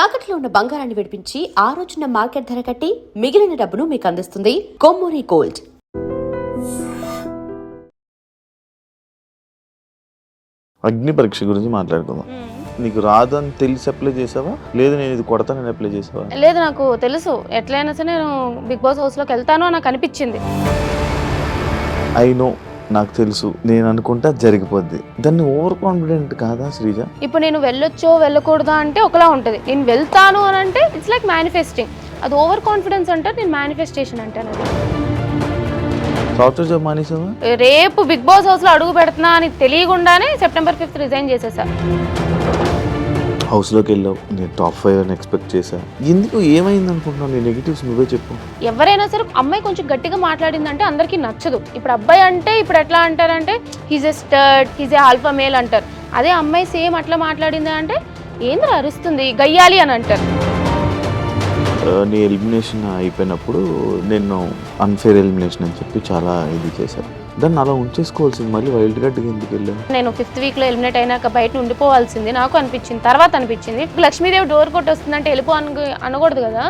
తాకట్లో ఉన్న బంగారాన్ని విడిపించి ఆ రోజున మార్కెట్ ధర కట్టి మిగిలిన డబ్బును మీకు అందిస్తుంది కొమ్మూరి గోల్డ్. అగ్ని పరీక్ష గురించి మాట్లాడుకుందాం. నీకు రాదని తెలిసి అప్లై చేసావా, లేదు నేను ఇది కొడతానని అప్లై చేసావా? లేదు, నాకు తెలుసు ఎట్లయినా సరే నేను బిగ్ బాస్ హౌస్ లోకి వెళ్తాను అని నాకు అనిపించింది. ఐ నో, నాకు తెలుసు, నేను అనుకుంటా జరిగిపోద్ది. దాన్ని ఓవర్ కాన్ఫిడెంట్ కాదా శ్రీజ? ఇప్పుడు నేను వెళ్ళొచ్చో వెళ్ళకూడదా అంటే ఒకలా ఉంటుంది, నేను వెళ్తాను అని అంటే ఇట్స్ లైక్ మేనిఫెస్టింగ్. అది ఓవర్ కాన్ఫిడెన్స్ అంటే నేను మేనిఫెస్టేషన్ అంటాను. అది సాఫ్ట్వేర్ జాబ్ మానేసావా? రేపు బిగ్ బాస్ హౌస్ లో అడుగు పెడుతున్నా అని తెలియకుండానే September 5th రిజైన్ చేసేసా. హౌస్లోకి వెళ్ళావు, నేను టాప్ 5 అని ఎక్స్పెక్ట్ చేశా. ఎందుకు ఏమైంది అనుకుంటున్నావు? నీ నెగిటివ్స్ నువ్వే చెప్పు. ఎవరైనా సరే అమ్మాయి కొంచెం గట్టిగా మాట్లాడిందంటే అందరికీ నచ్చదు. ఇప్పుడు అబ్బాయి అంటే ఇప్పుడు ఎట్లా అంటారంటే he's a stud, he's a alpha male అంటారు. అదే అమ్మాయి సేమ్ అట్లా మాట్లాడింది అంటే ఏంద్ర అరుస్తుంది గయ్యాలి అని అంటారు. నీ ఎలిమినేషన్ అయిపోయినప్పుడు నేను అన్ఫేర్ ఎలిమినేషన్ అని చెప్పి చాలా ఇది చేశాను. దాన్ని అలా ఉంచేసుకోవాల్సింది, మళ్ళీ వైల్డ్ కార్డ్కి ఎందుకు వెళ్ళాను? నేను 5th వీక్లో ఎలిమినేట్ అయినాక బయట ఉండిపోవాల్సింది నాకు అనిపించింది. తర్వాత అనిపించింది లక్ష్మీదేవి డోర్ కొట్టి వస్తుందంటే వెళ్ళిపో అనకూడదు కదా,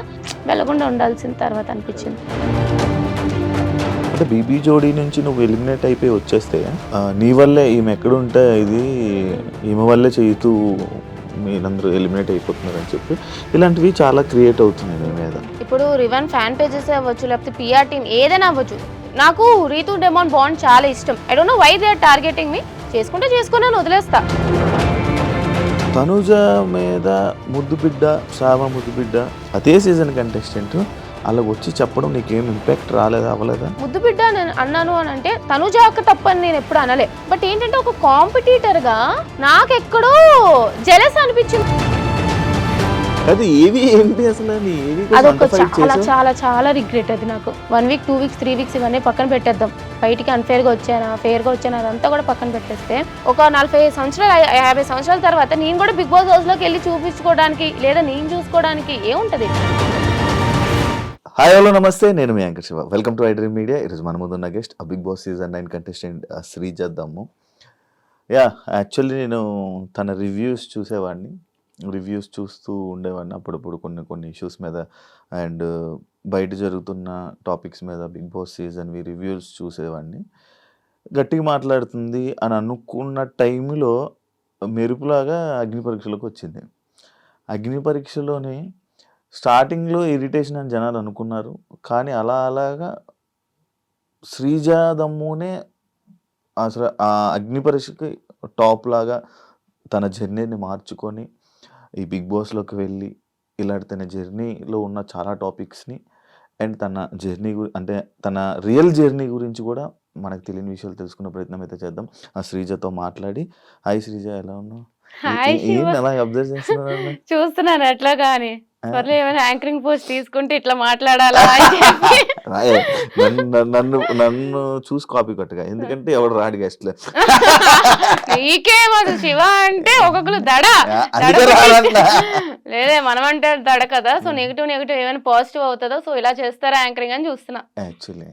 వెళ్ళకుండా ఉండాల్సింది తర్వాత అనిపించింది. అంటే బీబీ జోడీ నుంచి నువ్వు ఎలిమినేట్ అయిపోయి వచ్చేస్తే నీ వల్లే ఈమె ఎక్కడుంటే ఇది ఈమె వల్లే చేయుతూ మీరందరూ ఎలిమినేట్ అయిపోతున్నారు అని చెప్పి ఇలాంటివి చాలా క్రియేట్ అవుతున్నాయి మీ మీద. ఇప్పుడు రివన్ ఫ్యాన్ పేజెస్ అవ్వచ్చు, లేకపోతే పిఆర్ టీమ్ ఏదైనా అవ్వచ్చు. నాకు రీతు డెమాన్ బాండ్ చాలా ఇష్టం. I don't know why they are targeting me. చేసుకుంటే చేసుకుని వదిలేస్తా. తనుజ మీద ముద్దు బిడ్డ, శ్రావ ముద్దు బిడ్డ అదే సీజన్ కంటెస్టెంట్ అలా వచ్చి చెప్పడం నీకేం ఇంపాక్ట్ రాలేదా, అవ్వలేదా? ముద్దు బిడ్డ నేను అన్నాను అని అంటే తనుజ అక్క తప్పని నేను ఎప్పుడు అనలే. బట్ ఏంటంటే ఒక కాంపిటీటర్ గా నాకెక్కడో జెలస్ అనిపించింది. అది ఏవి ఏంటి అసలు? అదొక చాలా చాలా చాలా రిగ్రెట్. అది నాకు 1 వీక్ 2 వీక్స్ 3 వీక్స్ ఇవన్నీ పక్కన పెట్టేద్దాం. బయటికి అన్ఫేర్ గా వచ్చానా ఫేర్ గా వచ్చానా అదంతా కూడా పక్కన పెట్టేస్తే ఒక 40 సంవత్సరాలు 50 సంవత్సరాల తర్వాత నేను కూడా బిగ్ బాస్ హౌస్ లోకి వెళ్ళి చూపించుకోవడానికి లేదా నేను చూసుకోవడానికి ఏముంటది? హాయ్ హలో నమస్తే, నేను మీ anchor Shiva. Welcome to iDream media. ఈరోజు మన ముందున్న guest Bigg Boss season 9 contestant Sreeja Dammu. Actually నేను తన రివ్యూస్ చూసేవాడిని, రివ్యూస్ చూస్తూ ఉండేవాడిని అప్పుడప్పుడు కొన్ని ఇష్యూస్ మీద అండ్ బయట జరుగుతున్న టాపిక్స్ మీద బిగ్ బాస్ సీజన్వి రివ్యూస్ చూసేవాడిని. గట్టిగా మాట్లాడుతుంది అని అనుకున్న టైంలో మెరుపులాగా అగ్ని పరీక్షలోకి వచ్చింది. అగ్ని పరీక్షలోనే స్టార్టింగ్లో ఇరిటేషన్ అని జనాలు అనుకున్నారు, కానీ అలాగా శ్రీజ దమ్మునే అసలు ఆ అగ్ని పరీక్షకి టాప్ లాగా తన జర్నీని మార్చుకొని ఈ బిగ్ బాస్లోకి వెళ్ళి ఇలాంటి తన జర్నీలో ఉన్న చాలా టాపిక్స్ని అండ్ తన జర్నీ అంటే తన రియల్ జర్నీ గురించి కూడా మనకు తెలియని విషయాలు తెలుసుకునే ప్రయత్నం అయితే చేద్దాం. ఆ శ్రీజతో మాట్లాడి. హాయ్ శ్రీజ, ఎలా ఉన్నావు? ఏంటి అలా అబ్జర్వ్ చేస్తున్నాను? చూస్తున్నాను ఎట్లా కానీ ఏమైనా యాంకరింగ్ పోస్ట్ తీసుకుంటే ఇట్లా మాట్లాడాలా? నన్ను చూసి కాపీ కొట్టగా, ఎందుకంటే ఎవడు రాడు గెస్ట్లు. నీకేమదు శివ అంటే ఒక్కొక్కరు దడ లేదే, మనం అంటే దడ కదా. సో నెగిటివ్ ఏమైనా పాజిటివ్ అవుతుందో, సో ఇలా చేస్తారా యాంకరింగ్ అని చూస్తున్నా. యాక్చువల్లీ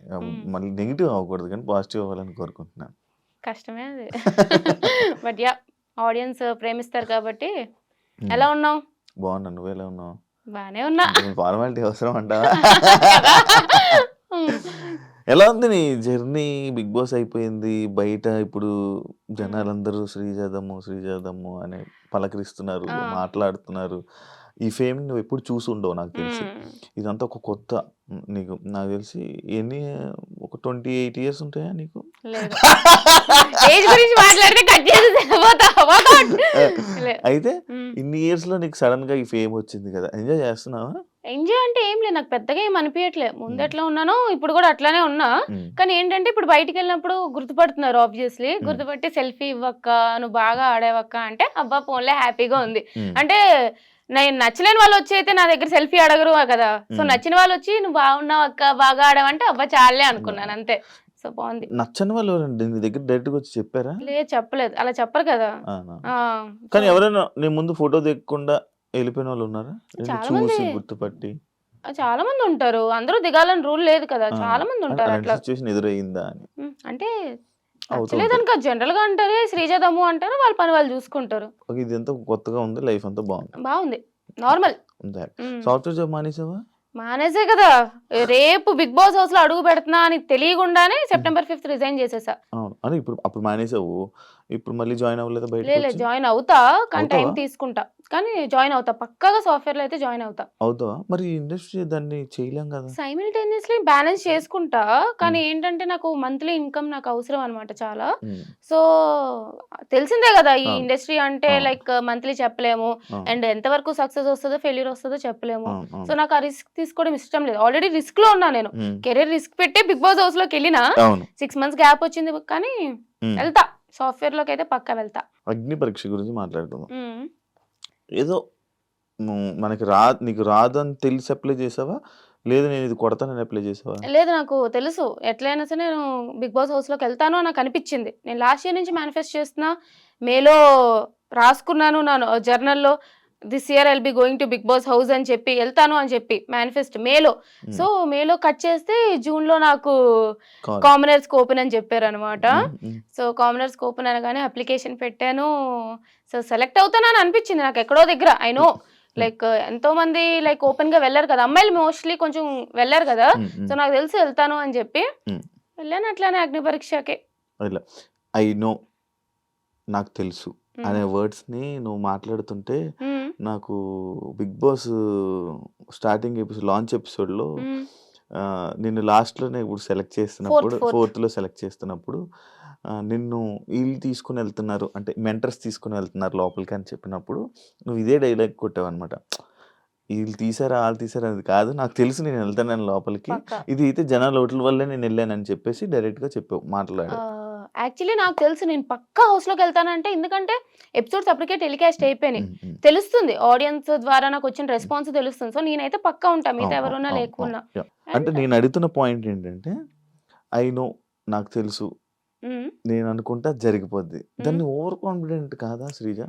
మళ్ళీ నెగిటివ్ అవ్వకూడదు కానీ పాజిటివ్ అవ్వాలని కోరుకుంటున్నాను. కష్టమే అది. బట్ ఆడియన్స్ ప్రేమిస్తారు కాబట్టి. ఎలా ఉన్నావు? బాగున్నా, నువ్వు ఎలా ఉన్నావు? బానే ఉన్నా. ఫార్మాలిటీ అవసరం అంటావా? ఎలా ఉంది నీ జర్నీ? బిగ్ బాస్ అయిపోయింది, బయట ఇప్పుడు జనాలందరూ శ్రీజాదమ్ము అని పలకరిస్తున్నారు, మాట్లాడుతున్నారు. ఈ ఫేమ్ నువ్వు ఎప్పుడు చూసి ఉండవు నాకు తెలిసి. ఇదంతా ఒక కొత్త నీకు. నాకు తెలిసి ఒక 28 years ఉంటాయా నీకు? అయితే ఇన్ని ఇయర్స్ లో నీకు సడన్ గా ఈ ఫేమ్ వచ్చింది కదా, ఎంజాయ్ చేస్తున్నావా? ఎంజాయ్ అంటే ఏం లేదు, నాకు పెద్దగా ఏం అనిపించట్లేదు. ముందు ఎట్లా ఉన్నానో ఇప్పుడు కూడా అట్లానే ఉన్నా. కానీ ఏంటంటే ఇప్పుడు బయటికి వెళ్ళినప్పుడు గుర్తుపడుతున్నారు, ఆబ్వియస్లీ గుర్తుపట్టి సెల్ఫీ ఇవ్వక్క, నువ్వు బాగా ఆడేవక్క అంటే అబ్బా ఫోన్లే హ్యాపీగా ఉంది. అంటే నేను నచ్చలేని వాళ్ళు వచ్చి అయితే నా దగ్గర సెల్ఫీ అడగరు కదా. సో నచ్చిన వాళ్ళు వచ్చి నువ్వు బాగున్నావు అక్క, బాగా ఆడావంటే అబ్బా చాలే అనుకున్నాను, అంతే. సో బాగుంది. నచ్చని వాళ్ళు నీ దగ్గర డైరెక్ట్ గా వచ్చి చెప్పారా? లేదు, చెప్పలేదు, అలా చెప్పరు కదా. కానీ ఎవరైనా నీ ముందు ఫోటో దిగకుండా వెళ్ళిపోయిన వాళ్ళు ఉన్నారా? చూసి గుర్తుపట్టి చాలా మంది ఉంటారు. అందరూ దిగాలని రూల్ లేదు కదా, చాలా మంది ఉంటారు. అట్లా సిచువేషన్ ఎదురయ్యిందా అని అంటే నచ్చలేదనుక జనరల్ గా అంటారే శ్రీజాదమ్ము అంటారు, వాళ్ళ పని వాళ్ళు చూసుకుంటారు. ఇది ఎంత కొత్తగా ఉంది, లైఫ్ అంతా బాగుంది. నార్మల్. సాఫ్ట్వేర్ జాబ్ మానేసావా? మానేసే కదా, రేపు బిగ్ బాస్ హౌస్ లో అడుగు పెడుతున్నా అని తెలియకుండానే సెప్టెంబర్ 5th రిజైన్ చేసేసా. అవును. అని ఇప్పుడు అప్పుడు మానేసావు. ఇప్పుడు మళ్ళీ జాయిన్ అవ్వలేదా బయటకి లేదు వచ్చి? జాయిన్ అవుతా, కానీ టైం అవుతావా? తీసుకుంటా, కానీ జాయిన్ అవుతా పక్కాగా. సాఫ్ట్వేర్ లో అయితే జాయిన్ అవుతా. అవుతావా? మరి ఇండస్ట్రీ దాన్ని చేయలేం కదా? సైమిల్టేనియస్లీ బ్యాలెన్స్ చేసుకుంటా, కానీ హ్మ్. ఏంటంటే నాకు మంత్లీ ఇన్కమ్ నాకు అవసరం అనమాట చాలా. హ్మ్. సో తెలిసిందే కదా ఈ అవును. ఇండస్ట్రీ అంటే, అవును. లైక్ మంత్లీ చెప్పలేము, అవును. అండ్ ఎంతవరకు సక్సెస్ వస్తుందో ఫెయిల్యూర్ వస్తుందో చెప్పలేము. అవును. సో అవును. నాకు ఆ రిస్క్ తీసుకోవడం ఇష్టం లేదు. ఆల్రెడీ రిస్క్ లో ఉన్నా నేను. హ్మ్. కెరీర్ రిస్క్ పెట్టి బిగ్ బాస్ హౌస్ లోకి వెళ్ళినా అవును. 6 months గ్యాప్ వచ్చింది, కానీ హ్మ్. వెళ్తా, సాఫ్ట్వేర్ లోకి అయితే పక్కా వెళ్తా. అగ్ని పరీక్ష గురించి మాట్లాడుకుందాం. ఉమ్. ఏదో మనకి నీకు రాదని తెలిసి అప్లై చేసావా? లేదు నేను ఇది కొడతానని అప్లై చేసావా? లేదు నాకు తెలుసు ఎట్లయినా సరే నేను బిగ్ బాస్ హౌస్ లోకి వెళ్తాను అని నాకు అనిపించింది. నేను లాస్ట్ ఇయర్ నుంచి మేనిఫెస్ట్ చేస్తున్నా, మేలో రాసుకున్నాను నా జర్నల్లో, this year I'll be going to Bigg Boss house అని చెప్పి వెళ్తాను అని చెప్పి మేనిఫెస్ట్ మేలో. హ్మ్. సో మేలో కట్ చేస్తే జూన్లో నాకు కాల్. కామనర్స్ ఓపెన్ అని చెప్పారు అనమాట. హ్మ్. హ్మ్. సో కామనర్స్ ఓపెన్ అనగానే అప్లికేషన్ పెట్టాను. సో సెలెక్ట్ అవుతానని అనిపించింది నాకు ఎక్కడో దగ్గర. ఐ నో లైక్ ఎంతో మంది లైక్ ఓపెన్ గా వెళ్ళారు కదా, అమ్మాయిలు మోస్ట్లీ కొంచెం వెళ్ళారు కదా. హ్మ్. హ్మ్. సో నాకు తెలిసి వెళ్తాను అని చెప్పి హ్మ్. వెళ్ళాను అట్లానే అగ్ని పరీక్షకి. ఇట్లా ఐ నో, నాకు తెలుసు అనే వర్డ్స్‌ని నువ్వు మాట్లాడుతుంటే నాకు 'బిగ్ బాస్' స్టార్టింగ్ లాంచ్ ఎపిసోడ్‌లో నిన్ను లాస్ట్‌లోనే ఇప్పుడు సెలెక్ట్ చేస్తున్నప్పుడు ఫోర్త్ ఫోర్త్‌లో సెలెక్ట్ చేస్తున్నప్పుడు నిన్ను ఈళ్ళు తీసుకొని వెళ్తున్నారు అంటే మెంటర్స్ తీసుకొని వెళ్తున్నారు లోపలికి అని చెప్పినప్పుడు నువ్వు ఇదే డైలాగ్ కొట్టావన్నమాట. ఈళ్ళు తీసారా, ఆళ్ళు తీసారా అది కాదు. నాకు తెలుసు నేను వెళ్తానని లోపలికి. పక్కా. ఇది అయితే జనాల ఓట్ల వల్లే నేను వెళ్ళానని చెప్పేసి డైరెక్ట్‌గా చెప్పావు. మాట్లాడావు. యాక్చువల్లీ నాకు తెలుసు నేను పక్కా హౌస్ లోకి వెళ్తానంటే, ఎందుకంటే ఎపిసోడ్స్ అప్పటికే టెలికాస్ట్ అయిపోయినాయి. హ్మ్. హ్మ్. తెలుస్తుంది ఆడియన్స్ ద్వారా నాకు వచ్చిన రెస్పాన్స్ తెలుస్తుంది. సో నేనైతే పక్కా ఉంటా, మిగతా అవును. అవును. ఎవరున్నా అవును. అవును. లేకున్నా. యాహ్! అంటే అండ్ నేను అడుగుతున్న పాయింట్ ఏంటంటే, ఐ నో, నాకు తెలుసు, నేను అనుకుంటా జరిగిపోద్ది. దాన్ని ఓవర్ కాన్ఫిడెంట్ కాదా Sreeja?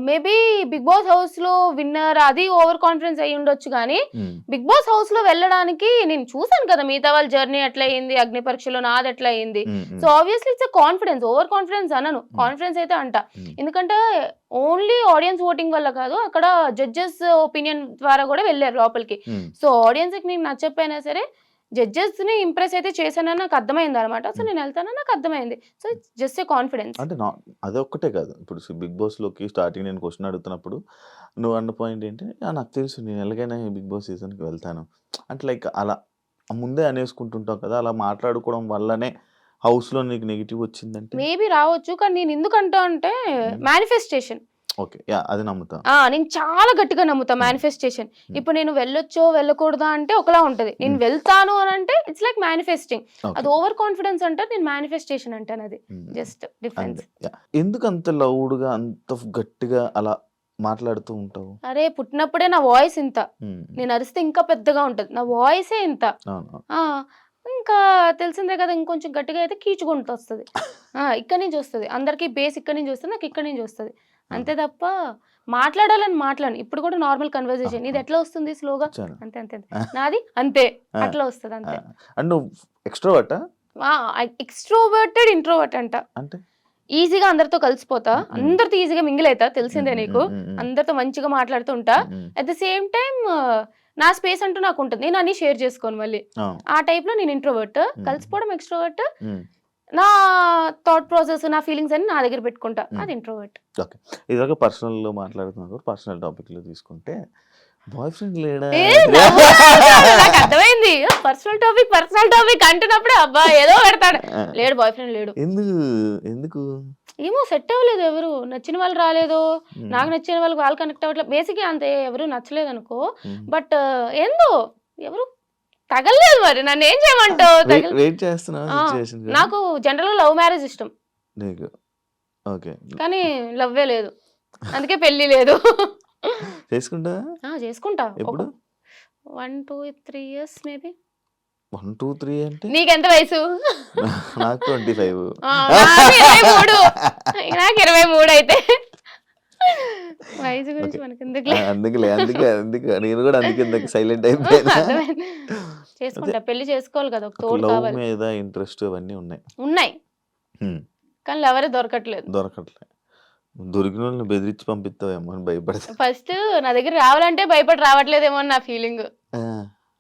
Maybe Bigg Boss house లో విన్నర్ అది ఓవర్ కాన్ఫిడెన్స్ అయ్యి ఉండొచ్చు, కానీ హ్మ్. బిగ్ బాస్ హౌస్ లో వెళ్ళడానికి నేను చూసాను కదా మిగతా వాళ్ళ జర్నీ ఎట్లా అయింది, అగ్ని పరీక్షలో నాది ఎట్లా అయింది. హ్మ్. సో హ్మ్. Obviously it's confidence, over confidence అనను, హ్మ్. కాన్ఫిడెన్స్ అయితే అంట. హ్మ్. ఎందుకంటే ఓన్లీ ఆడియన్స్ ఓటింగ్ వల్ల కాదు, అక్కడ జడ్జెస్ ఒపీనియన్ ద్వారా కూడా వెళ్ళారు లోపలికి. హ్మ్. సో ఆడియన్స్ కి నేను నచ్చకపోయినా సరే జడ్జెస్ ని ఇంప్రెస్ అయితే చేశానని నాకు అర్థమైంది అనమాట. సో హ్మ్. నేను వెళ్తానని నాకు అర్థమైంది. So it's just a confidence. అంటే అదొక్కటే కాదు. ఇప్పుడు 'బిగ్ బాస్‌లోకి' స్టార్టింగ్ నేను క్వెషన్ అడుగుతున్నప్పుడు నువ్వు అన్న పాయింట్ ఏంటి? నాకు తెలుసు నేను ఎలాగైనా ఈ 'బిగ్ బాస్' సీజన్‌కి వెళ్తాను. అంటే లైక్ అలా ముందే అనేసుకుంటుంటావు కదా! అలా మాట్లాడుకోవడం వల్లనే హౌస్‌లో నీకు నెగెటివ్ వచ్చిందంటే? మేబీ రావచ్చు, కానీ నేను ఎందుకంటా అంటే హ్మ్. మేనిఫెస్టేషన్. ఓకే. యాహ్! అది నమ్ముతా. నేను చాలా గట్టిగా నమ్ముతా హ్మ్. మేనిఫెస్టేషన్. హ్మ్. ఇప్పుడు నేను వెళ్ళొచ్చో, వెళ్ళకూడదా అంటే ఒకలా ఉంటది. నేను హ్మ్. వెళ్తాను అని అంటే ఇట్స్ లైక్ మేనిఫెస్టింగ్. ఓకే. అది ఓవర్ కాన్ఫిడెన్స్ అంటారు, నేను మేనిఫెస్టేషన్ అంటాను. అది హ్మ్. Just difference. అంతే. యాహ్! ఎందుకంత లౌడ్‌గా అంత గట్టిగా అలా మాట్లాడుతూ ఉంటావు? అరే పుట్టినప్పుడే నా వాయిస్ ఇంత. హ్మ్. నేను అరిస్తే ఇంకా పెద్దగా ఉంటది. నా వాయిసే ఇంత. అవును. ఆ! ఇంకా తెలిసిందే కదా, ఇంకొంచెం గట్టిగా అయితే కీచుగొంతొస్తది. ఇక్కడి నుంచి వస్తది. అందరికి బేస్ ఇక్కడి నుంచి వస్తది, నాకు ఇక్కడి నుంచి వస్తది. ఆ! అంతే తప్ప మాట్లాడాలని మాట్లాడను. ఇప్పుడు కూడా నార్మల్ ఆ! కన్వర్జేషన్. ఆ! ఇది ఎట్లా వస్తుంది స్లోగా? చాలా. అంతే అంతే అంతే. ఆ! నాది అంతే. ఆ! అట్లా వస్తది ఆ! అంతే. అండ్ నువ్వు ఎక్స్‌ట్రోవర్టా? ఆ! ఎక్స్‌ట్రోవర్టెడ్, ఇంట్రోవర్ట్ అంట. అంటే? ఈజీగా అందరితో కలిసిపోతా. హ్మ్. హ్మ్. అందరితో ఈజీగా మింగిల్ అయితా, హ్మ్. తెలిసిందే హ్మ్. నీకు. హ్మ్. హ్మ్. అందరితో మంచిగా మాట్లాడుతూ ఉంటా. హ్మ్. హ్మ్. అట్ ద సేమ్ టైమ్ నా స్పేస్ అంటూ నాకుంటది. నేను అన్నీ షేర్ చేసుకోను మళ్ళీ. అవును. ఆ టైప్‌లో నేను ఇంట్రోవర్ట్. హ్మ్. కలిసిపోవడం ఎక్స్‌ట్రోవర్ట్. హ్మ్. నా థాట్ ప్రాసెస్, నా ఫీలింగ్స్ అన్నీ నా దగ్గర పెట్టుకుంటా. హ్మ్. అది ఇంట్రోవర్ట్. ఓకే. ఇదివరకు పర్సనల్‌లో మాట్లాడుతున్నాం కాబట్టి పర్సనల్ టాపిక్‌లో తీసుకుంటే బాయ్ ఫ్రెండ్ లేడా? నవ్వుతున్నాడు. నాకర్థమైంది. పర్సనల్ టాపిక్ అంటున్నప్పుడే అబ్బా ఏదో పెడతాడు. ఆ! లేడు, బాయ్ ఫ్రెండ్ లేడు. ఎందుకు? ఎందుకు? ఏమో సెట్ అవ్వలేదు ఎవరు. నచ్చిన వాళ్ళు రాలేదు. హ్మ్. నాకు నచ్చిన వాళ్ళు కనెక్ట్ అవ్వట్లేదు. బేసిక్‌గా అంతే, ఎవరు నచ్చలేదనుకో. హ్మ్. బట్ ఏందో ఎవరు తగలలేదు మరి. నన్నేం చేయమంటావు? వెయిట్ చేస్తున్నావా ఆ! సిట్యుయేషన్ కోసం? నాకు జనరల్‌గా లవ్ మ్యారేజ్ ఇష్టం. నీకు. ఓకే. కానీ లవ్వే లేదు. అందుకే పెళ్లి లేదు. చేసుకుంటావా? చేసుకుంటా. ఒక ఎప్పుడు? 1, 2, 3 ఇయర్స్ మేబీ. 1, 2, 3 అంటే? నీకెంత వయసు? నాకు 25. నాకు 23. నాకు 23 అయితే. వయసు ఓకే. గురించి మనకెందుకులే. అందుకే నేను కూడా అందుకే ఇందాక సైలెంట్ అయిపోయాను. అర్థమైంది. అదే చేసుకుంటా. పెళ్లి చేసుకోవాలి కదా, ఒక నాకు తోడు లవ్ కావాలి. మీద ఇంట్రెస్ట్ అవన్నీ ఉన్నాయి. ఉన్నాయి. హ్మ్. కానీ లవరే దొరకట్లేదు. దొరకట్లే. దొరికిన వాళ్ళని బెదిరించి పంపిస్తావేమో అని భయపడతా. ఫస్ట్ నా దగ్గర రావాలంటే భయపడి రావట్లేదేమో అని నా ఫీలింగ్. ఆ!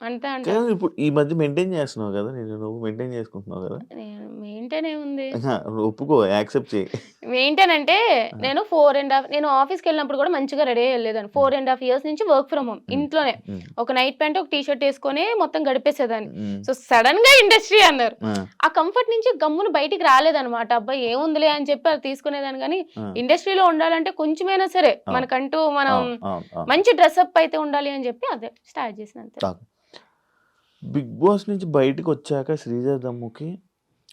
అంతే అంట. కానీ ఇప్పుడు ఈ మధ్య మెయింటైన్ చేస్తున్నావు కదా! నువ్వు మెయింటైన్ చేసుకుంటున్నావు కదా! నేను మెయింటైన్ ఏముంది? అహా! ఒప్పుకో, యాక్సెప్ట్ చెయ్యి. మెయింటైన్ అంటే ఆ! నేను 4 నేను ఆఫీస్‌కెళ్ళినప్పుడు కూడా మంచిగా రెడీ అయ్యి వెళ్ళేదాన్ని. 4 ½ ఇయర్స్ నుంచి వర్క్ ఫ్రమ్ హోమ్. హ్మ్. ఇంట్లోనే. హ్మ్. ఒక నైట్ ప్యాంట్, ఒక టీ షర్ట్ ఏసుకొని మొత్తం గడిపేసేదాన్ని. హ్మ్. సో, సడెన్‌గా ఇండస్ట్రీ అన్నారు. ఆ! ఆ కంఫర్ట్ నుంచి గమ్మున బయటికి రాలేదనమాట. అబ్బా! ఏముందిలే అని చెప్పి అది తీసుకునేదాన్ని గానీ, ఆ! ఇండస్ట్రీలో ఉండాలంటే కొంచెమైనా సరే అవును. మనకంటూ మనం అవును. అవును. అవును. మంచి డ్రెసప్ అయితే ఉండాలి అని చెప్పి అదే స్టార్ట్ చేశాను అంతే. కాదు. 'బిగ్ బాస్' నుంచి బయటికొచ్చాక శ్రీజ దమ్ముకి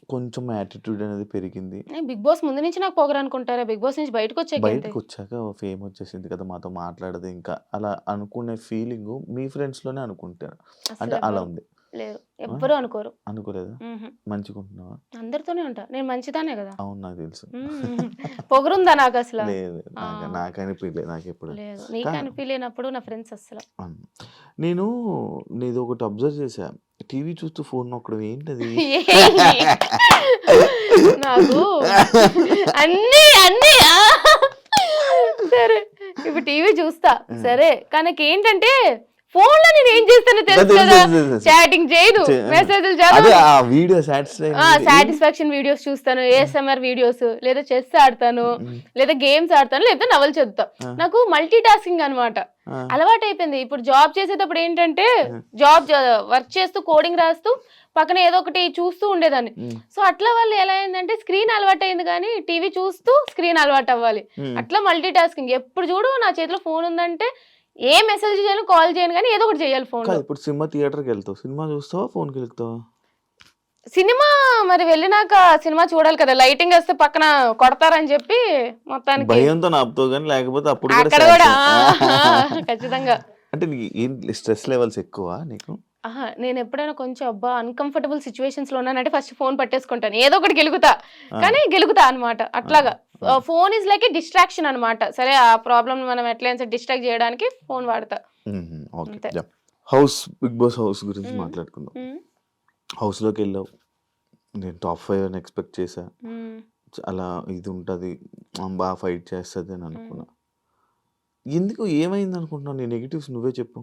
కొంచెం యాటిట్యూడ్ అనేది పెరిగింది. బిగ్ బాస్ ముందు నుంచి నాకు పొగరనుకుంటారా? బిగ్ బాస్ నుంచి బయటకొచ్చాకేంటి? బయటికొచ్చాక ఫేమ్ వచ్చేసింది కదా! మాతో మాట్లాడదు ఇంకా అలా అనుకునే ఫీలింగు మీ ఫ్రెండ్స్‌లోనే అనుకుంటారు. అంటే అలా అసలెవ్వరు ఉంది. లేరు. ఆ! ఎవ్వరు అనుకోరు. అనుకోలేదా? హుహు. మంచిగుంటున్నావా? అందరితోనే ఉంటా. నేను మంచిదాన్నే గదా! అవును, నాకు తెలుసు. హ్మ్. పొగరుందా నాకసల? లేదు. ఆ! నాకనిపియలే నాకెప్పుడు. లేదు. కా నీకనిపియలేనప్పుడు నా ఫ్రెండ్స్ అస్సల. అవును. నేను నీదొకటి అబ్జర్వ్ చేశా. టీవీ చూస్తూ ఫోన్ నొక్కడం ఏంటది? ఏంటి? నాకు అన్నీ ఆ! సరే. ఇప్పుడు టీవీ చూస్తా. ఆ! సరే. కానీ నాకేంటంటే ఫోన్‌లో నేనేం చేస్తానో తెలుసు తెలుసు. కదా! తెలుసు. తెలుసు. చాటింగ్ చేయదు. ఆ! మెసేజ్‌లు అదే చదవను. ఆ వీడియో సాటిస్ఫైయింగ్ వీడియో ఏం సాటిస్ఫాక్షన్ వీడియోస్ చూస్తాను. ఏఎస్ఎంఆర్ వీడియోస్ లేదా చెస్ ఆడతాను. హ్మ్. లేదా గేమ్స్ ఆడతాను. లేకపోతే నవలు చదువుతా. ఆ! నాకు మల్టీ టాస్కింగ్ అనమాట. ఆ! అలవాటైపోయింది. ఇప్పుడు జాబ్ చేసేటప్పుడు ఏంటంటే ఆ! వర్క్ చేస్తూ కోడింగ్ రాస్తూ పక్కన ఏదో ఒకటి చూస్తూ ఉండేదాన్ని. హ్మ్. సో, అట్లా వల్ల ఎలా అయిందంటే స్క్రీన్ అలవాటయింది గానీ టీవీ చూస్తూ స్క్రీన్ అలవాటవ్వాలి. హ్మ్. అట్లా మల్టీ టాస్కింగ్. ఎప్పుడు చూడు నా చేతిలో ఫోన్ ఉందంటే ఏ మెసేజ్ చేయను, కాల్ చేయను గానీ ఏదో ఒకటి చేయాలి ఫోన్‌లో. కాదు, ఇప్పుడు సినిమా థియేటర్‌కెళ్తావు. సినిమా చూస్తావా? ఫోన్‌కెలుగుతావా? సినిమా మరి వెళ్ళినాక సినిమా చూడాలి కదా! లైటింగొస్తే పక్కన కొడతారని చెప్పి మొత్తానికి భయంతోని ఆపుతావు గాని లేకపోతే అప్పుడు కూడా అక్కడ సాడ్ గూడా సాడ్. ఖచ్చితంగా. అంటే నీకు ఏంటి స్ట్రెస్ లెవెల్స్ ఎక్కువా నీకు? అహా! నేనెప్పుడైనా కొంచెం అబ్బా! అన్‌కంఫర్టబుల్ సిట్యుయేషన్స్‌లో ఉన్నానంటే ఫస్ట్ ఫోన్ పట్టేసుకుంటాను. ఏదో ఒకటి గెలుకుతా. ఆ! కానీ గెలుకుతా అనమాట. ఆ! అట్లాగా. ఆ! Phone is like a distraction అనమాట. సరే ఆ ప్రాబ్లమ్‌ని మనం ఎట్లైనా సరే డిస్ట్రాక్ట్ చేయడానికి ఫోన్ వాడతా. హుహు. ఓకే. అంతే. యాహ్! బిగ్ బాస్ హౌస్ గురించి హ్మ్. మాట్లాడుకుందాం. హ్మ్. హౌస్‌లోకెళ్ళావు. నేను టాప్ 5 అని ఎక్స్‌పెక్ట్ చేశా. హ్మ్. చాలా ఇది ఉంటది. ఫైట్ చేస్తది అని హ్మ్. అనుకున్నా. ఎందుకు ఏమైందనుకుంటున్నావు? నీ నెగెటివ్స్ నువ్వే చెప్పు.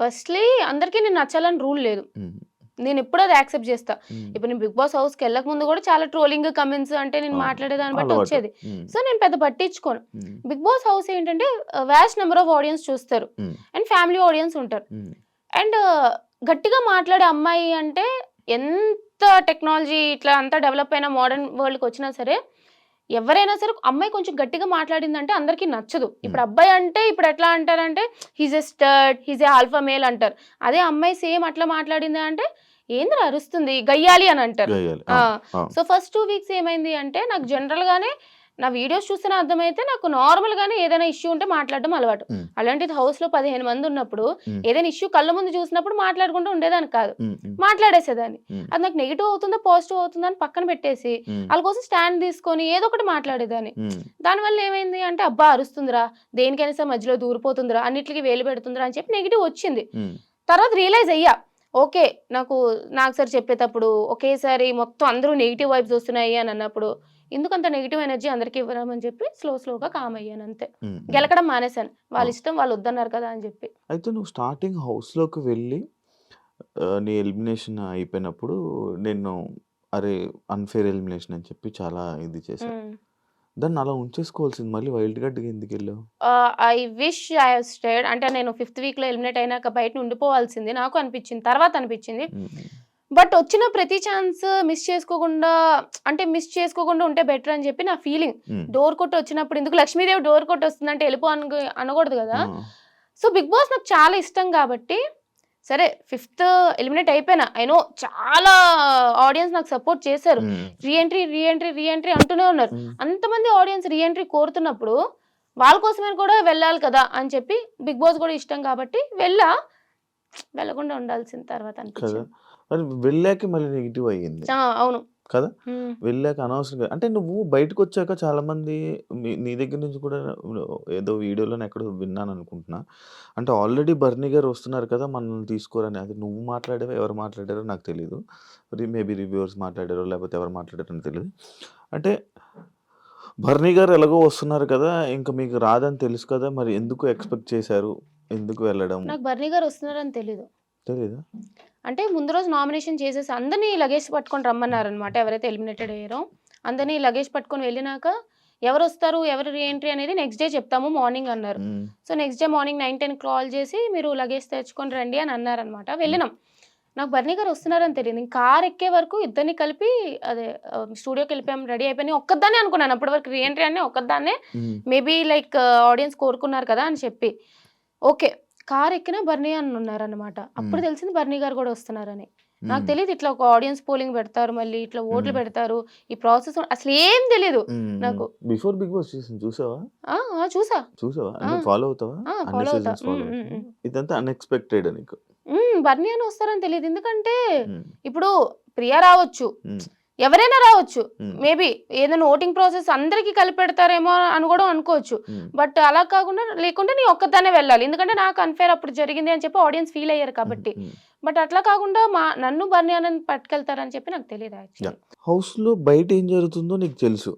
ఫస్ట్‌లీ అందరికి నేను నచ్చాలని రూల్ లేదు. హ్మ్. నేనెప్పుడు అది యాక్సెప్ట్ చేస్తా. హ్మ్. ఇప్పుడు నేను 'బిగ్ బాస్' హౌస్‌కెళ్ళక ముందు గూడా చాలా ట్రోలింగ్, కమెంట్స్ అంటే నేను అవును. మాట్లాడే దాన్ని బట్టి అలవాటు. వచ్చేది. హ్మ్. సో, నేను పెద్ద పట్టించుకోను. హ్మ్. 'బిగ్ బాస్' హౌస్ ఏంటంటే వాస్ట్ నంబర్ ఆఫ్ ఆడియన్స్ చూస్తారు. హ్మ్. అండ్ ఫ్యామిలీ ఆడియన్స్ ఉంటారు. హ్మ్. అండ్ గట్టిగా మాట్లాడే అమ్మాయి అంటే ఎంత టెక్నాలజీ ఇట్లా అంతా డెవలప్ అయిన మోడర్న్ వరల్డ్‌కొచ్చినా సరే, ఎవరైనా సరే అమ్మాయి కొంచెం గట్టిగా మాట్లాడిందంటే అందరికీ నచ్చదు. హ్మ్. ఇప్పుడు అబ్బాయి అంటే ఇప్పుడు ఎట్లా అంటారంటే he's a stud, he's a alpha male అంటారు. అదే అమ్మాయి సేమ్ అట్లా మాట్లాడింది అంటే ఏందిరా అరుస్తుంది గయ్యాళి అని అంటారు. గయ్యాలి. ఆ! అవును. అవును. సో, ఫస్ట్ 2 వీక్స్ ఏమైంది అంటే నాకు జనరల్‌గానే నా వీడియోస్ చూస్తేనే అర్థమైతే నాకు నార్మల్‌గానే ఏదైనా ఇష్యూ ఉంటే మాట్లాడడం అలవాటు. హ్మ్. అలాంటిది హౌస్‌లో 15 మంది ఉన్నప్పుడు హ్మ్. ఏదైనా ఇష్యూ కళ్ళ ముందు చూసినప్పుడు మాట్లాడుకుంటూ ఉండేదాన్ని కాదు. హ్మ్. హ్మ్. మాట్లాడేసేదాన్ని. హ్మ్. అది నాకు నెగెటివ్ అవుతుందా, పాజిటివ్ అవుతుందా అని పక్కన పెట్టేసి హ్మ్. ఆళ్ళ కోసం స్టాండ్ తీసుకొని ఏదో ఒకటి మాట్లాడేదాన్ని. హ్మ్. దానివల్ల ఏమైంది అంటే అబ్బా! అరుస్తుందిరా, దేనికైనా సరే మధ్యలో దూరిపోతుందిరా, అన్నిట్లికి వేలు పెడుతుందిరా అని చెప్పి నెగెటివ్ వచ్చింది. హ్మ్. తర్వాత రియలైజ్ అయ్యా. ఓకే. నాకు సార్ చెప్పేటప్పుడు ఒకేసారి మొత్తం అందరూ నెగెటివ్ వైబ్స్ వస్తున్నాయి అని అన్నప్పుడు, ఎందుకంత నెగెటివ్ ఎనర్జీ అందరికి ఇవ్వడం అని చెప్పి స్లోగా కామ్ అయ్యాను అంతే. హ్మ్. హ్మ్. గెలకడం మానేశాను. వాళ్ళ ఓహ్! ఇష్టం వాళ్ళు వద్దన్నారు కదా అని చెప్పి. అయితే నువ్వు స్టార్టింగ్ హౌస్‌లోకి వెళ్ళి నీ ఎలిమినేషన్ అయిపోయినప్పుడు నిన్ను అరే! అన్‌ఫెయిర్ ఎలిమినేషన్ అని చెప్పి చాలా ఇది చేశారు. హ్మ్. దాన్ని అలా ఉంచేసుకోవాల్సింది మళ్ళీ వైల్డ్ కార్డ్‌గా ఎందుకెళ్ళావు? I wish I have stayed అంటే నేను ఫిఫ్త్ వీక్‌లో ఎలిమినేట్ అయినాక బయట ఉండిపోవాల్సింది. నాకు అనిపించింది. తర్వాత అనిపించింది. హ్మ్. బట్ వచ్చిన ప్రతి ఛాన్స్ మిస్ చేసుకోకుండా ఉంటే బెటర్ అని చెప్పి నా ఫీలింగ్. హ్మ్. డోర్ కొట్టి వచ్చినప్పుడు ఎందుకు లక్ష్మీదేవి డోర్ కొట్టి వస్తుందంటే ఎళ్ళిపో అనకూడదు గదా! ఆ! సో, 'బిగ్ బాస్' నాకు చాలా ఇష్టం కాబట్టి సరే ఫిఫ్త్ ఎలిమినేట్ అయిపోయినా. ఐ నో చాలా ఆడియన్స్ నాకు సపోర్ట్ చేశారు. హ్మ్. రీ ఎంట్రీ అంటూనే ఉన్నారు. హ్మ్. అంతమంది ఆడియన్స్ రీ ఎంట్రీ కోరుతున్నప్పుడు వాళ్ళ కోసమే కూడా వెళ్ళాలి కదా! అని చెప్పి 'బిగ్ బాస్' కూడా ఇష్టం కాబట్టి వెళ్ళకుండా ఉండాల్సింది తర్వాత కదా! అనిపించింది. మరి వెళ్ళాక మళ్ళీ నెగెటివ్ అయ్యింది. అవును. కదా! హ్మ్. వెళ్ళాక అనవసరంగా అంటే నువ్వు బయటకొచ్చాక చాలామంది నీ దగ్గర నుంచి కూడా ఏదో వీడియోలోనో ఎక్కడో విన్నాననుకుంటున్నా. అంటే ఆల్రెడీ బర్నీ గారు వస్తున్నారు కదా! మనల్ని తీసుకోరని. అది నువ్వు మాట్లాడావో, ఎవరు మాట్లాడారో నాకు తెలీదు. మేబీ రివ్యూవర్స్ మాట్లాడారో, లేకపోతే ఎవరు మాట్లాడారో నాకు తెలీదు. అంటే భరణి గారు ఎలాగో వస్తున్నారు కదా! ఇంకా మీకు రాదని తెలుసు కదా! మరి ఎందుకు ఎక్స్‌పెక్ట్ చేశారు? ఎందుకు వెళ్ళడం? నాకు బర్నీ గారు వస్తున్నారని తెలీదు. తెలీదా? అంటే ముందు రోజు నామినేషన్ చేసేసి అందరిని లగేజ్ పట్టుకొని రమ్మన్నారనమాట. ఎవరైతే ఎలిమినేటెడ్ అయ్యారో అందరిని లగేజ్ పట్టుకొని వెళ్ళినాక ఎవరొస్తారు, ఎవరు రీఎంట్రీ అనేది నెక్స్ట్ డే చెప్తాము మార్నింగ్ అన్నారు. హ్మ్. So next day morning 9, 10 call చేసి మీరు లగేజ్ తెచ్చుకొని రండి అని అన్నారనమాట. వెళ్ళినాం. నాకు బర్నీ గారు వస్తున్నారని తెలియదు. ఇంక కార్ ఎక్కే వరకు ఇద్దరిని కలిపి అదే స్టూడియోకి వెళ్ళిపోయాం, రెడీ అయిపోయి ఒక్కదాన్నే అనుకున్నాను. అప్పటి వరకు రీఎంట్రీ అని ఒక్కదాన్నే హ్మ్. మేబీ లైక్ ఆడియన్స్ కోరుకున్నారు కదా అని చెప్పి. ఓకే. కార్ ఎక్కినా బర్నీ అని ఉన్నారనమాట. అప్పుడు తెలిసింది బర్నీ గారు కూడా వస్తున్నారని. నాకు తెలీదు ఇట్లా ఒక ఆడియన్స్ పోలింగ్ పెడతారు, మళ్ళీ ఇట్లా ఓట్లు పెడతారు, ఈ ప్రాసెస్ అసలు ఏం తెలీదు నాకు. బిఫోర్ బిగ్ బాస్ చూసావా? చూసా. చూసావా? అంటే ఫాలో అవుతావా? అన్ని ఫాలో అవుతా. సీజన్స్ ఫాలో అవుతావా? ఇదంతా అన్‌ఎక్స్‌పెక్టెడ్ నీకు. బర్నీ అని వస్తారని తెలియదు. ఎందుకంటే హ్మ్. ఇప్పుడు ప్రియా రావచ్చు, హ్మ్. ఎవరైనా రావచ్చు. హ్మ్. మేబీ ఏదైనా ఓటింగ్ ప్రాసెస్ అందరికి కలిపి పెడతారేమో అని కూడా అనుకోవచ్చు. హ్మ్. బట్ అలా కాకుండా లేకుంటే నీ ఒక్కదాన్నే వెళ్ళాలి. ఎందుకంటే నాకు అన్‌ఫెయిర్ అప్పుడు జరిగింది అని చెప్పి ఆడియన్స్ ఫీల్ అయ్యారు కాబట్టి. హ్మ్. బట్ అట్లా కాకుండా నన్ను బర్నీ అని పట్టుకెళ్తారని చెప్పి నాకు తెలియదు యాక్చువల్లీ. హౌస్‌లో బయట ఏం జరుగుతుందో నీకు తెలుసు.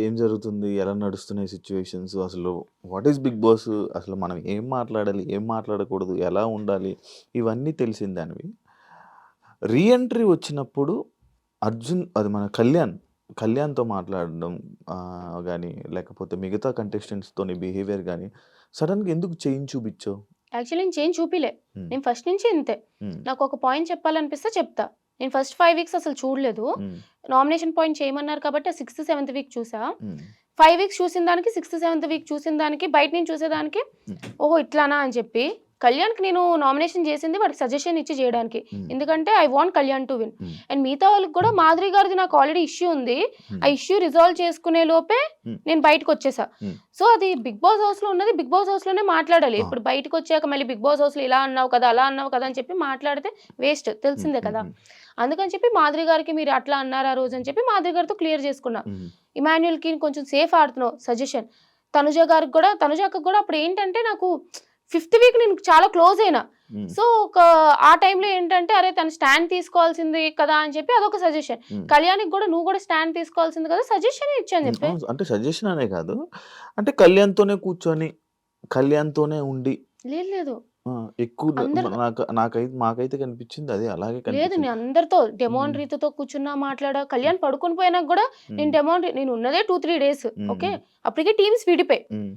ఏం జరుగుతుంది? ఎలా నడుస్తున్నాయి సిట్యుయేషన్స్? అసలు వాట్ ఈస్ బిగ్ బాస్? అసలు మనం ఏం మాట్లాడాలి? ఏం మాట్లాడకూడదు? ఎలా ఉండాలి? ఇవన్నీ తెలిసిన దానివి. రీ ఎంట్రీ వచ్చినప్పుడు అది మన కళ్యాణ్‌తో మాట్లాడడం గాని, లేకపోతే మిగతా కంటెస్టెంట్స్‌తోని బిహేవియర్ గాని, సడెన్‌గా ఎందుకు చేంజ్ చూపిచ్చావు? యాక్చువల్లీ నేను చేంజ్ చూపిలే. హ్మ్. నేను ఫస్ట్ నుంచి ఇంతే. హ్మ్. నాకు ఒక పాయింట్ చెప్పాలనిపిస్తే చెప్తా. నేను ఫస్ట్ 5 వీక్స్ అసలు చూడలేదు. హ్మ్. నామినేషన్ పాయింట్ చేయమన్నారు కాబట్టి ఆ 6థ్, 7థ్ వీక్ చూసా. హ్మ్. 5 వీక్స్ చూసిన దానికి 6థ్, 7థ్ వీక్ చూసిన దానికి బయట నుంచి చూసేదానికి హ్మ్. ఓహో! ఇట్లానా అని చెప్పి కళ్యాణ్‌కి నేను నామినేషన్ చేసింది వాడికి సజెషన్ ఇచ్చి చేయడానికి. హ్మ్. ఎందుకంటే I want Kalyan to win. హ్మ్. అండ్ మిగతా వాళ్ళకి కూడా మాధురి గారిది నాకు ఆల్రెడీ ఇష్యూ ఉంది. హ్మ్. ఆ ఇష్యూ రిజాల్వ్ చేసుకునే లోపే హ్మ్. నేను బయటకొచ్చేసా. హ్మ్. సో అది బిగ్ బాస్ హౌస్‌లో ఉన్నది బిగ్ బాస్ హౌస్‌లోనే మాట్లాడాలి. ఆ! ఇప్పుడు బయటకొచ్చాక మళ్ళీ బిగ్ బాస్ హౌస్‌లో ఇలా అన్నావు కదా, అలా అన్నావు కదా అని చెప్పి మాట్లాడితే వేస్ట్ హ్మ్. తెలిసిందే హ్మ్. కదా. హ్మ్. అందుకని చెప్పి మాధురి గారికి మీరు అట్లా అన్నారు ఆ రోజు అని చెప్పి మాధురి గారితో క్లియర్ చేసుకున్నా. హ్మ్. ఇమాన్యుయల్‌కి కొంచెం సేఫ్ ఆడుతున్నావు సజెషన్. తనుజాకి కూడా అప్పుడు ఏంటంటే నాకు 5థ్ వీక్ నేను చాలా క్లోజ్ అయినా. హ్మ్. సో ఆ టైంలో ఏంటంటే అరే తను స్టాండ్ తీసుకోవాల్సింది కదా అని చెప్పి అదొక సజెషన్. హ్మ్. కళ్యాణ్‌కి కూడా నువ్వు కూడా స్టాండ్ తీసుకోవాల్సింది కదా సజెషనే ఇచ్చాను చెప్పి. అవును. అంటే సజెషన్ అనే కాదు. అంటే కళ్యాణ్‌తోనే కూర్చొని, కళ్యాణ్‌తోనే ఉండి లేదు. ఆ! ఎక్కువ అందరు మాకైతే కనిపించింది అదే. అలాగే లేదు. కనిపించింది. నేను అందరితో డెమోన్ హ్మ్. రీతుతో కూర్చున్నా, మాట్లాడా. కళ్యాణ్ పడుకొని పోయినాక గూడా హ్మ్. నేను ఉన్నదే 2, 3 డేస్. హ్మ్. ఓకే. హ్మ్. అప్పటికే టీమ్స్ విడిపోయాయి. హ్మ్.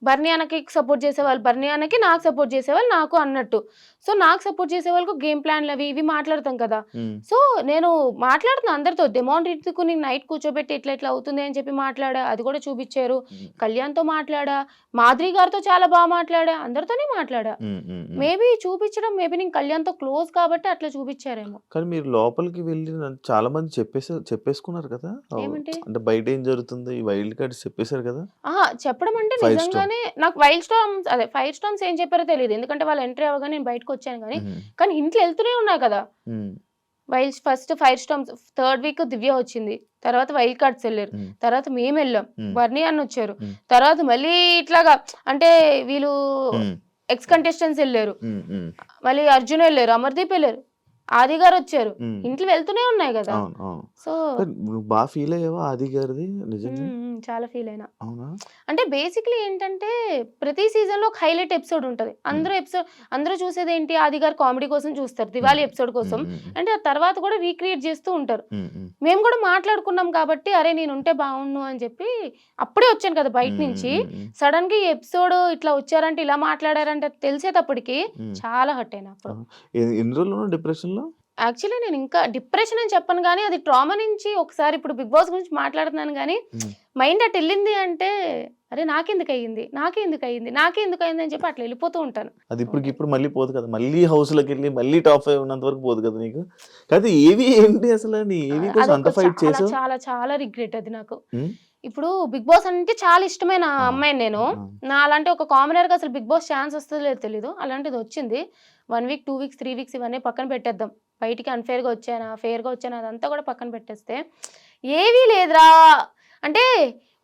బర్నీ అన్నకి సపోర్ట్ చేసేవాళ్ళు బర్నీ అన్నకి, నాకు సపోర్ట్ చేసేవాళ్ళు నాకు అన్నట్టు. సో, నాకు సపోర్ట్ చేసేవాళ్ళకు గేమ్ ప్లాన్‌లవి ఇవి మాట్లాడతాం కదా! హ్మ్. సో, నేను మాట్లాడుతున్నా అందరితో. డెమోన్ రీతుకు నేను నైట్ కూర్చోబెట్టి ఇట్లా అవుతుంది అని చెప్పి మాట్లాడా. అది కూడా చూపిచ్చారు. హ్మ్. కళ్యాణ్‌తో మాట్లాడా. మాధురి గారితో చాలా మాట్లాడా. అందరితోనే మాట్లాడా. హ్మ్. హ్మ్. హ్మ్. మేబీ నేను కళ్యాణ్‌తో క్లోజ్ కాబట్టి అట్లా చూపిచ్చారేమో. కానీ మీరు లోపలికి వెళ్లి చాలా మంది చెప్పేసుకున్నారు కదా! ఏమంటే అంటే బయట ఏం జరుగుతుంది? ఈ వైల్డ్ కార్డ్స్ చెప్పేసారు కదా! చెప్పడం అంటే 5 స్టార్. నిజంగానే నాకు ఫైర్ స్టోన్స్ ఏం చెప్పారో తెలీదు. ఎందుకంటే వాళ్ళు ఎంట్రీ అవ్వగానే నేను బయటకొచ్చాను గానీ, హ్మ్. కానీ హింట్లు ఎళ్తూనే ఉన్నాయి కదా! హ్మ్. First fire storms third week Divya వచ్చింది. తర్వాత వైల్డ్ కార్డ్స్ ఎళ్లారు. హ్మ్. తర్వాత మేమెళ్ళాం. హ్మ్. బర్నీ అన్నొచ్చారు. హ్మ్. తర్వాత మళ్ళీ ఇట్లాగా అంటే వీళ్ళు హ్మ్. ఎక్స్ కంటెస్టెంట్స్ ఎళ్లారు. హ్మ్. హ్మ్. మళ్ళీ అర్జున్ ఎళ్లారు. అమర్‌దీప్ ఎళ్లారు. ఆది గారొచ్చారు. హ్మ్. హింట్లు వెళ్తూనే ఉన్నాయి గదా! అవును. అవును. సో కానీ నువ్వు ఫీల్ అయ్యావా ఆది గారిది నిజంగా? చాలా ఫీల్ అయినా. అవునా? అంటే బేసిక్‌లీ ఏంటంటే, ప్రతి సీజన్‌లో ఒక హైలైట్ ఎపిసోడ్ ఉంటది. హ్మ్. అందరూ చూసేదేంటి 'ఆది' గారు కామెడీ కోసం చూస్తారు. హ్మ్. 'దివాళీ' ఎపిసోడ్ హ్మ్. కోసం. హ్మ్. హ్మ్. అంటే ఆ తర్వాత కూడా రీక్రియేట్ చేస్తూ ఉంటారు. హ్మ్. హ్మ్. మేము కూడా మాట్లాడుకున్నాం కాబట్టి, అరే నేనుంటే బావుండు అని చెప్పి అప్పుడే వచ్చాను కదా బయట హ్మ్. నుంచి. హ్మ్. హ్మ్. సడెన్‌గా ఈ ఎపిసోడ్ ఇట్లా వచ్చారంటే, ఇలా మాట్లాడారంటే తెలిసేటప్పటికి హ్మ్. చాలా హర్ట్ అయినా అప్పుడు. ఆహా! ఎన్ని రోజులున్నావు డిప్రెషన్‌లో? యాక్చువల్లీ నేను ఇంకా డిప్రెషన్ అని చెప్పను గానీ, అది ట్రామా నుంచి ఒకసారి ఇప్పుడు 'బిగ్ బాస్' గురించి మాట్లాడుతున్నాను గానీ, హ్మ్. మైండ్ అటెళ్ళింది అంటే, అరే నాకెందుకయింది? నాకెందుకయింది? అని చెప్పి అట్లా ఎళ్ళిపోతూ ఉంటాను. అది ఉంటది. ఇప్పటికిప్పుడు మళ్ళీ పోదు కదా! మళ్ళీ హౌస్‌లోకెళ్ళి మళ్ళీ టాప్ 5 ఉన్నంత వరకు పోదు కదా నీకు? కాకపోతే ఏవి ఏంటి అసల? నీ ఏవి కోసం అంత అదొక ఫైట్ చాలా, చేసావు? చాలా, చాలా రిగ్రెట్ అది నాకు. హ్మ్. ఇప్పుడు 'బిగ్ బాస్' అంటే చాలా ఇష్టమైన ఆ! అమ్మాయిని నేను. ఆ! నాలాంటి ఒక కామనర్‌కి అసలు 'బిగ్ బాస్' ఛాన్స్ వస్తదో లేదో తెలీదు. అలాంటిదొచ్చింది. 1 వీక్, 2 వీక్స్, 3 వీక్స్ ఇవన్నీ పక్కన పెట్టేద్దాం. బయటికి అన్‌ఫెయిర్‌గా వచ్చానా, ఫెయిర్‌గా వచ్చానా అదంతా కూడా పక్కన పెట్టేస్తే, ఏవీ లేదురా అంటే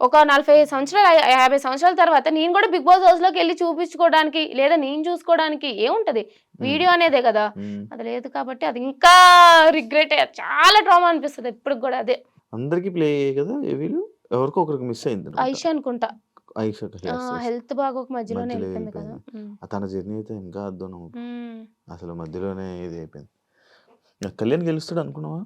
ఒక 40 సంవత్సరాలు, 50 సంవత్సరాల తర్వాత నేను కూడా 'బిగ్ బాస్' హౌస్‌లోకెళ్ళి చూపించుకోవడానికి, లేదా నేను చూసుకోవడానికి ఏముంటది? హ్మ్. వీడియో అనేదే కదా! హ్మ్. అది లేదు కాబట్టి అది ఇంకా రిగ్రెటే. చాలా ట్రామా అనిపిస్తది ఇప్పటికి గూడా అదే. అందరికి ప్లే అయ్యాయి కదా ఏవీలు? ఎవరికో ఒకరికి మిస్ అయింది ఐషా అనుకుంటా. ఐషాకి హెల్త్ బాగోక మధ్యలోనే మధ్యలో వెళ్ళిపోయింది కదా. వెళ్ళిపోయింది. తన జర్నీ అయితే ఇంకా అద్భుతం. ఉమ్. అసలు మధ్యలోనే ఇది అయిపోయింది. కళ్యాణ్ గెలుస్తాడు అనుకున్నావా?